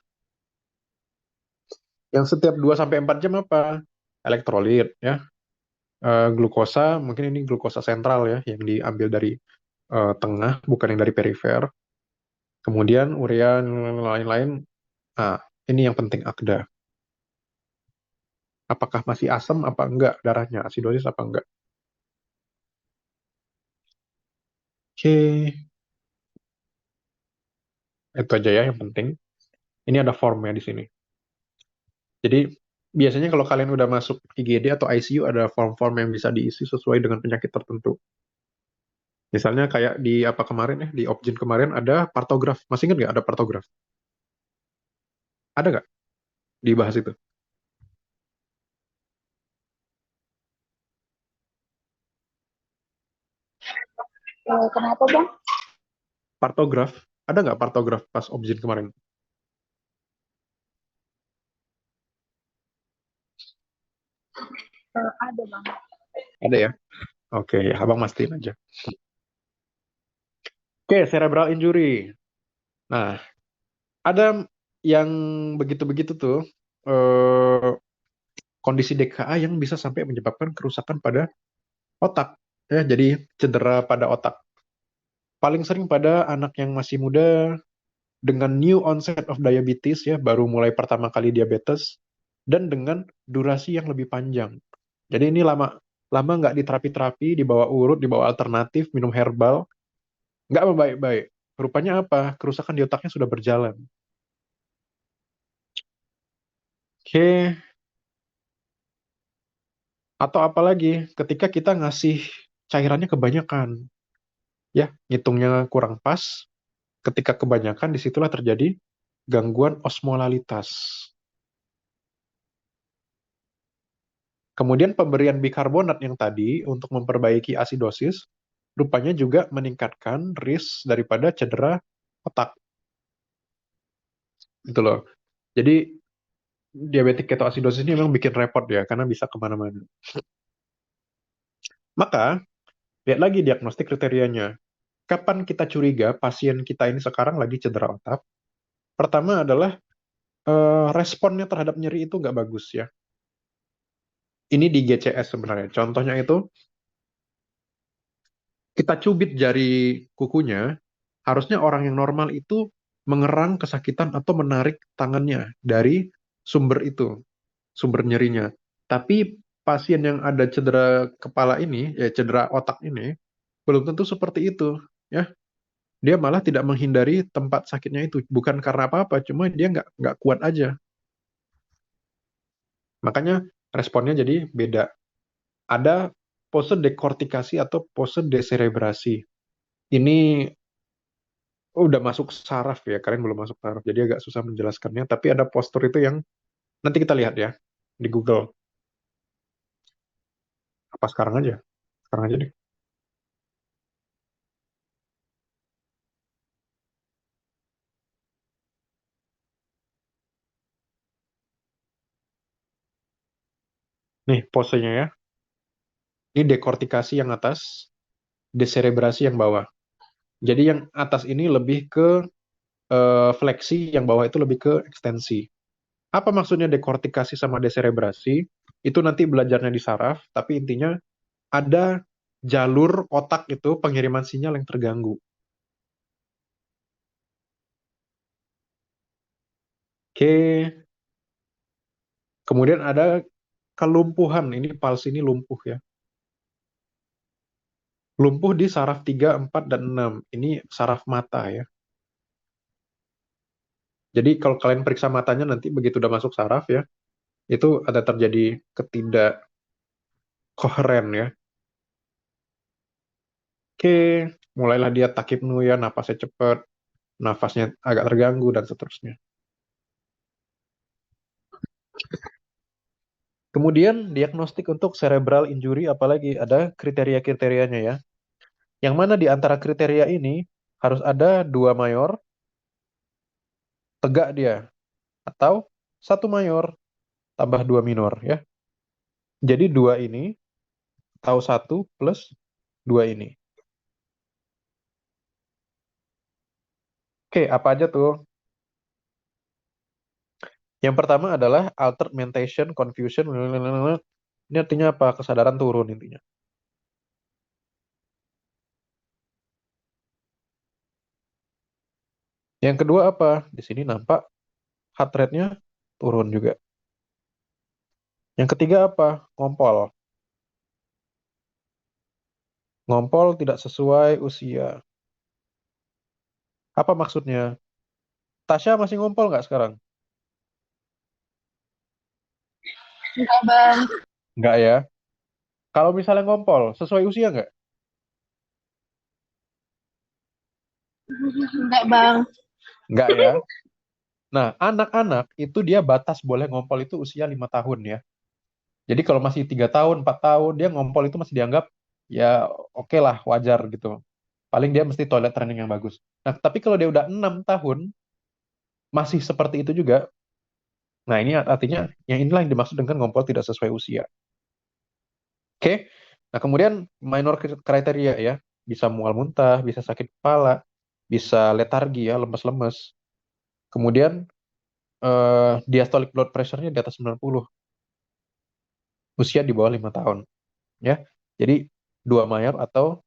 Yang setiap 2 sampai 4 jam apa? Elektrolit, ya. Glukosa, mungkin ini glukosa sentral ya, yang diambil dari tengah, bukan yang dari perifer. Kemudian urea lain-lain. Nah, ini yang penting AKDA. Apakah masih asam apa enggak darahnya, asidosis apa enggak. Oke, itu aja ya yang penting. Ini ada formnya di sini. Jadi biasanya kalau kalian udah masuk IGD atau ICU ada form-form yang bisa diisi sesuai dengan penyakit tertentu. Misalnya kayak di apa kemarin ya, di Opjin kemarin ada partograf. Masih ingat nggak ada partograf? Ada nggak dibahas itu? Kenapa bang? Partograf, ada nggak partograf pas Opjin kemarin? Ada bang. Ada ya? Oke, abang mastiin aja. Oke, cerebral injury. Nah, ada yang begitu-begitu tuh, kondisi DKA yang bisa sampai menyebabkan kerusakan pada otak. Ya, jadi cedera pada otak. Paling sering pada anak yang masih muda dengan new onset of diabetes, ya, baru mulai pertama kali diabetes, dan dengan durasi yang lebih panjang. Jadi ini lama lama nggak diterapi-terapi, dibawa urut, dibawa alternatif, minum herbal, nggak membaik-baik. Rupanya apa? Kerusakan di otaknya sudah berjalan. Oke, atau apalagi ketika kita ngasih cairannya kebanyakan, ya, ngitungnya kurang pas, ketika kebanyakan disitulah terjadi gangguan osmolalitas. Kemudian pemberian bikarbonat yang tadi untuk memperbaiki asidosis, rupanya juga meningkatkan risk daripada cedera otak. Gitu loh. Jadi diabetik ketoasidosis ini memang bikin repot ya, karena bisa kemana-mana. Maka, lihat lagi diagnostik kriterianya. Kapan kita curiga pasien kita ini sekarang lagi cedera otak? Pertama adalah responnya terhadap nyeri itu nggak bagus ya. Ini di GCS sebenarnya. Contohnya itu, kita cubit jari kukunya, harusnya orang yang normal itu mengerang kesakitan atau menarik tangannya dari sumber itu, sumber nyerinya. Tapi pasien yang ada cedera kepala ini, ya cedera otak ini, belum tentu seperti itu, ya. Dia malah tidak menghindari tempat sakitnya itu, bukan karena apa-apa, cuma dia nggak kuat aja. Makanya responnya jadi beda. Ada pose dekortikasi atau pose deserebrasi. Ini udah masuk saraf ya, kalian belum masuk saraf, jadi agak susah menjelaskannya. Tapi ada postur itu yang nanti kita lihat ya di Google. Apa sekarang aja? Sekarang aja deh. Nih posenya ya. Ini dekortikasi yang atas, deserebrasi yang bawah. Jadi yang atas ini lebih ke fleksi, yang bawah itu lebih ke ekstensi. Apa maksudnya dekortikasi sama deserebrasi? Itu nanti belajarnya di saraf, tapi intinya ada jalur otak itu pengiriman sinyal yang terganggu. Oke, kemudian ada kelumpuhan, ini palsi ini lumpuh ya. Lumpuh di saraf 3, 4, dan 6. Ini saraf mata ya. Jadi kalau kalian periksa matanya nanti begitu udah masuk saraf ya, itu ada terjadi ketidak koheren ya. Oke, mulailah dia takipnuya, napasnya cepat, nafasnya agak terganggu, dan seterusnya. Kemudian diagnostik untuk cerebral injury, apalagi ada kriteria-kriterianya ya. Yang mana di antara kriteria ini harus ada 2 mayor, tegak dia, atau 1 mayor tambah 2 minor ya. Jadi 2 ini atau 1 plus 2 ini. Oke, apa aja tuh? Yang pertama adalah altered mentation, confusion. Ini artinya apa? Kesadaran turun intinya. Yang kedua apa? Di sini nampak heart rate-nya turun juga. Yang ketiga apa? Ngompol. Ngompol tidak sesuai usia. Apa maksudnya? Tasya masih ngompol nggak sekarang? Enggak, Bang. Nggak ya. Kalau misalnya ngompol, sesuai usia nggak? Enggak, Bang. Nggak ya. Nah, anak-anak itu dia batas boleh ngompol itu usia 5 tahun ya. Jadi kalau masih 3 tahun, 4 tahun, dia ngompol itu masih dianggap ya oke lah, wajar gitu. Paling dia mesti toilet training yang bagus. Nah, tapi kalau dia udah 6 tahun, masih seperti itu juga, nah ini artinya yang inilah yang dimaksud dengan ngompol tidak sesuai usia. Oke? Nah, kemudian minor kriteria ya, bisa mual muntah, bisa sakit kepala, bisa letargi ya, lemes-lemes. Kemudian diastolic blood pressure-nya di atas 90, usia di bawah 5 tahun ya. Jadi 2 mayor atau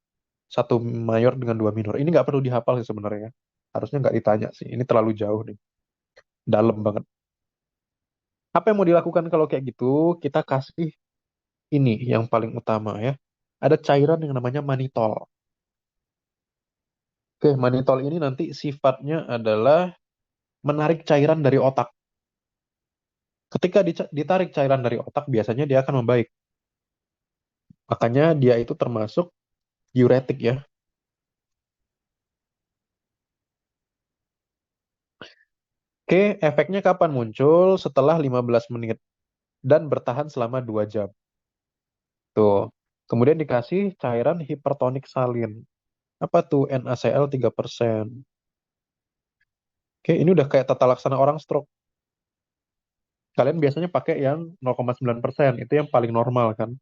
1 mayor dengan 2 minor. Ini nggak perlu dihafal sih sebenarnya. Harusnya nggak ditanya sih. Ini terlalu jauh nih. Dalam banget. Apa yang mau dilakukan kalau kayak gitu? Kita kasih ini yang paling utama ya. Ada cairan yang namanya manitol. Oke, manitol ini nanti sifatnya adalah menarik cairan dari otak. Ketika ditarik cairan dari otak, biasanya dia akan membaik. Makanya dia itu termasuk diuretik ya. Oke, efeknya kapan muncul? Setelah 15 menit dan bertahan selama 2 jam. Tuh. Kemudian dikasih cairan hipertonik salin. Apa tuh? NaCl 3%. Oke, ini udah kayak tata laksana orang stroke. Kalian biasanya pakai yang 0,9%. Itu yang paling normal kan.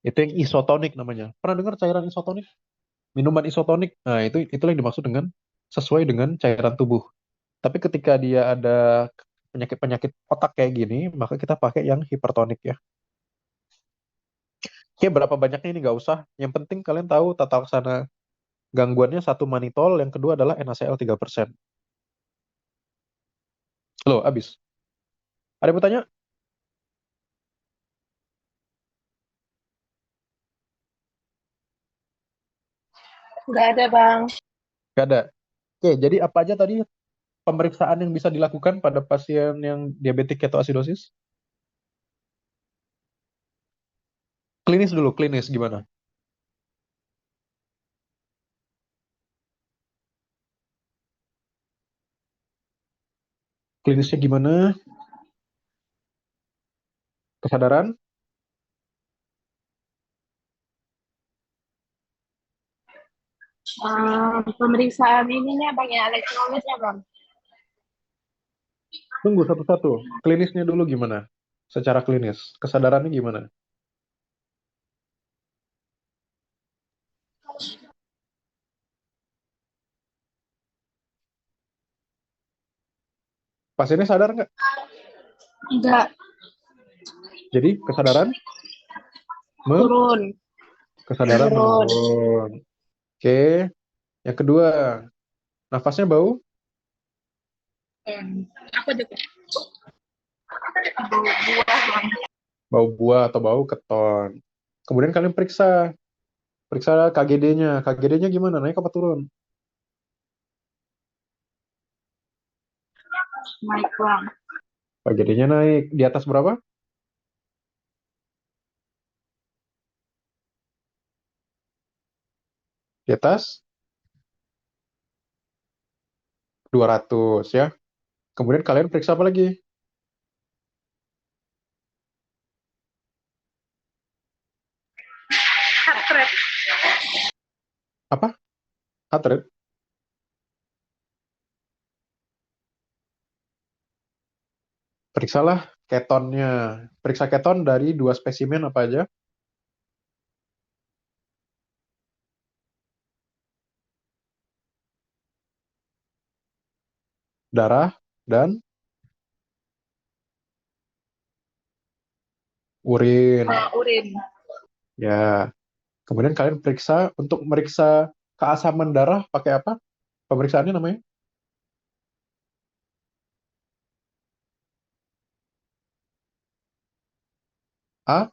Itu yang isotonik namanya. Pernah dengar cairan isotonik? Minuman isotonik. Nah, itulah yang dimaksud dengan sesuai dengan cairan tubuh. Tapi ketika dia ada penyakit-penyakit otak kayak gini, maka kita pakai yang hipertonik ya. Oke, berapa banyaknya ini nggak usah. Yang penting kalian tahu tata laksana gangguannya, satu manitol, yang kedua adalah NaCl 3%. Loh, habis. Ada yang mau tanya? Enggak ada, Bang. Nggak ada. Oke, jadi apa aja tadi pemeriksaan yang bisa dilakukan pada pasien yang diabetik ketoasidosis? Klinis dulu, klinis gimana? Klinisnya gimana? Kesadaran? Pemeriksaan ininya banyak elektrolitnya, Bang. Tunggu satu-satu. Klinisnya dulu gimana? Secara klinis, kesadarannya gimana? Pasiennya sadar nggak? Enggak, Jadi kesadaran? turun. Kesadaran Turun. menurun. Oke. Yang kedua, nafasnya bau? Apa aja tuh? Bau buah, Bang. Bau buah atau bau keton. Kemudian kalian periksa. Periksa KGD-nya. KGD-nya gimana? Naik apa turun? Naik, Bang. KGD-nya naik. Di atas berapa? Di atas 200 ya. Kemudian kalian periksa apa lagi? Heart rate. Apa? Heart rate? Periksalah ketonnya. Periksa keton dari 2 spesimen apa aja? Darah dan urin. Urin. Ya. Kemudian kalian periksa untuk meriksa keasaman darah pakai apa? Pemeriksaannya namanya? A,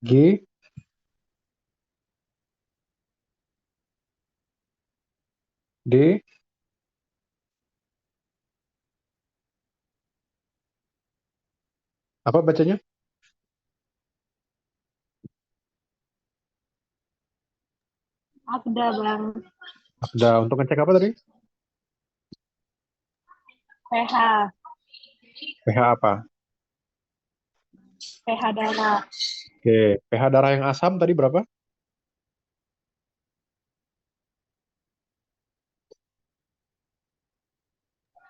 G, D, apa bacanya? Ada bang. Ada untuk ngecek apa tadi? pH pH apa? pH darah Oke, pH darah yang asam tadi berapa?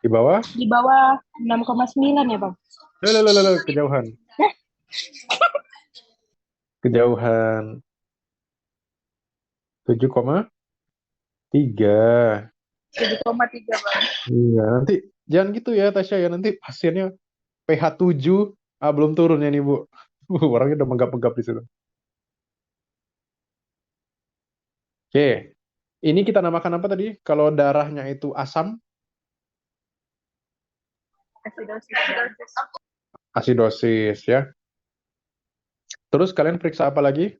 Di bawah? di bawah 6,9 ya bang. Kejauhan. Kejauhan. 7,3. 7,3 bang. Iya, nanti jangan gitu ya Tasya ya. Nanti pasiennya pH 7, belum turun ya nih Bu. Orangnya udah menggap-menggap di situ. Oke, ini kita namakan apa tadi? Kalau darahnya itu asam, Asidosis. asidosis ya. Terus kalian periksa apa lagi?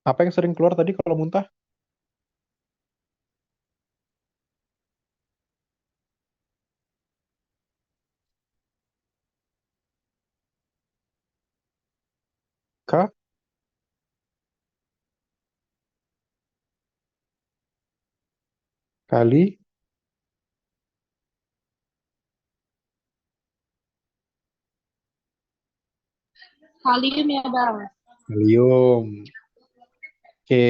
Apa yang sering keluar tadi kalau muntah? K, kali, Kalium ya bang. kalium. Oke,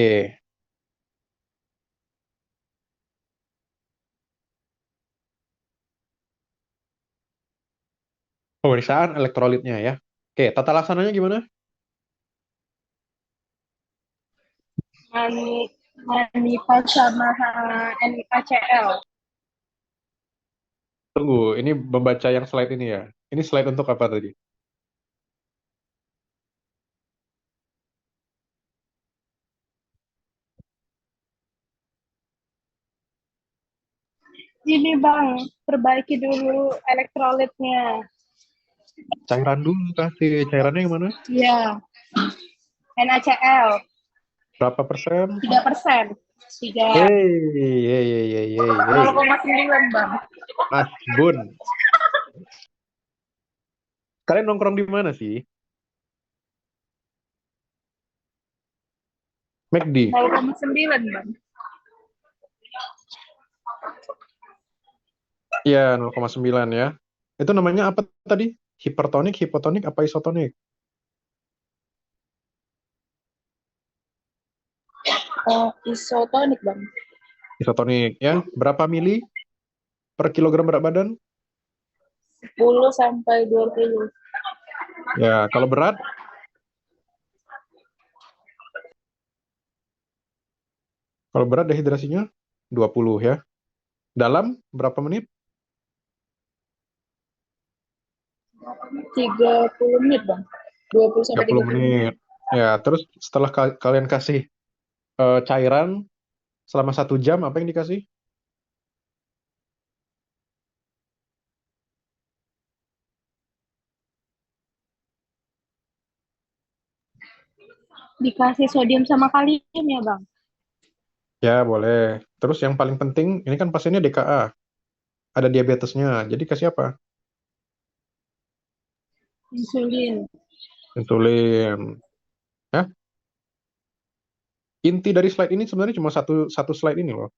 pemeriksaan elektrolitnya ya. Oke, tata laksananya gimana? Mani Manipal sama NaCl. Tunggu, ini membaca yang slide ini ya. Ini slide untuk apa tadi? Ini bang, perbaiki dulu elektrolitnya. Cairan dulu kasih. Cairannya yang mana? Iya, NaCl Berapa persen? 3%. 3 Hey. 0,9 bang. Mas Bun, kalian nongkrong di mana sih? McD. 0,9 bang. Iya, 0,9 ya. Itu namanya apa tadi? Hipertonik, hipotonik, apa isotonik? Isotonik bang. Isotonik ya. Berapa mili per kilogram berat badan? 10 sampai 20. Ya, kalau berat? Kalau berat dehidrasinya 20 ya. Dalam berapa menit? 30 menit bang. 20 sampai 30 30 menit. menit. Ya, terus setelah kalian kasih cairan selama 1 jam, apa yang dikasih? dikasih sodium sama kalium ya bang. Ya, boleh. Terus yang paling penting, ini kan pasiennya DKA. ada diabetesnya. Jadi kasih apa? Insulin. Insulin. Ya, inti dari slide ini sebenarnya cuma satu satu slide ini loh.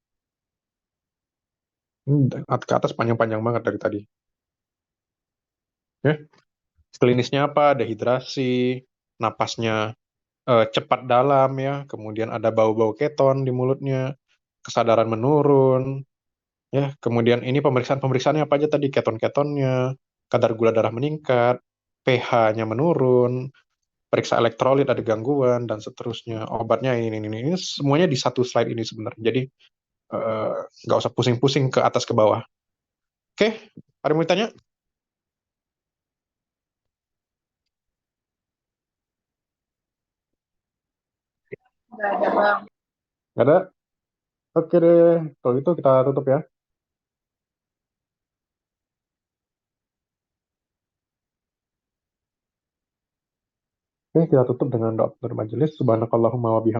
Ini ke atas panjang-panjang banget dari tadi. Ya, klinisnya apa? Dehidrasi, napasnya cepat dalam ya, kemudian ada bau-bau keton di mulutnya, kesadaran menurun, ya, kemudian ini pemeriksaan-pemeriksaannya apa aja tadi? Keton-ketonnya, kadar gula darah meningkat, pH-nya menurun, periksa elektrolit ada gangguan dan seterusnya. Obatnya ini semuanya di satu slide ini sebenarnya. Jadi eh, nggak usah pusing-pusing ke atas ke bawah. Oke, ada yang mau ditanya? Nggak ada bang. Nggak ada? Oke deh, kalau gitu kita tutup ya. Oke, kita tutup dengan doa majelis. Subhanakallahumma wa bihamdika.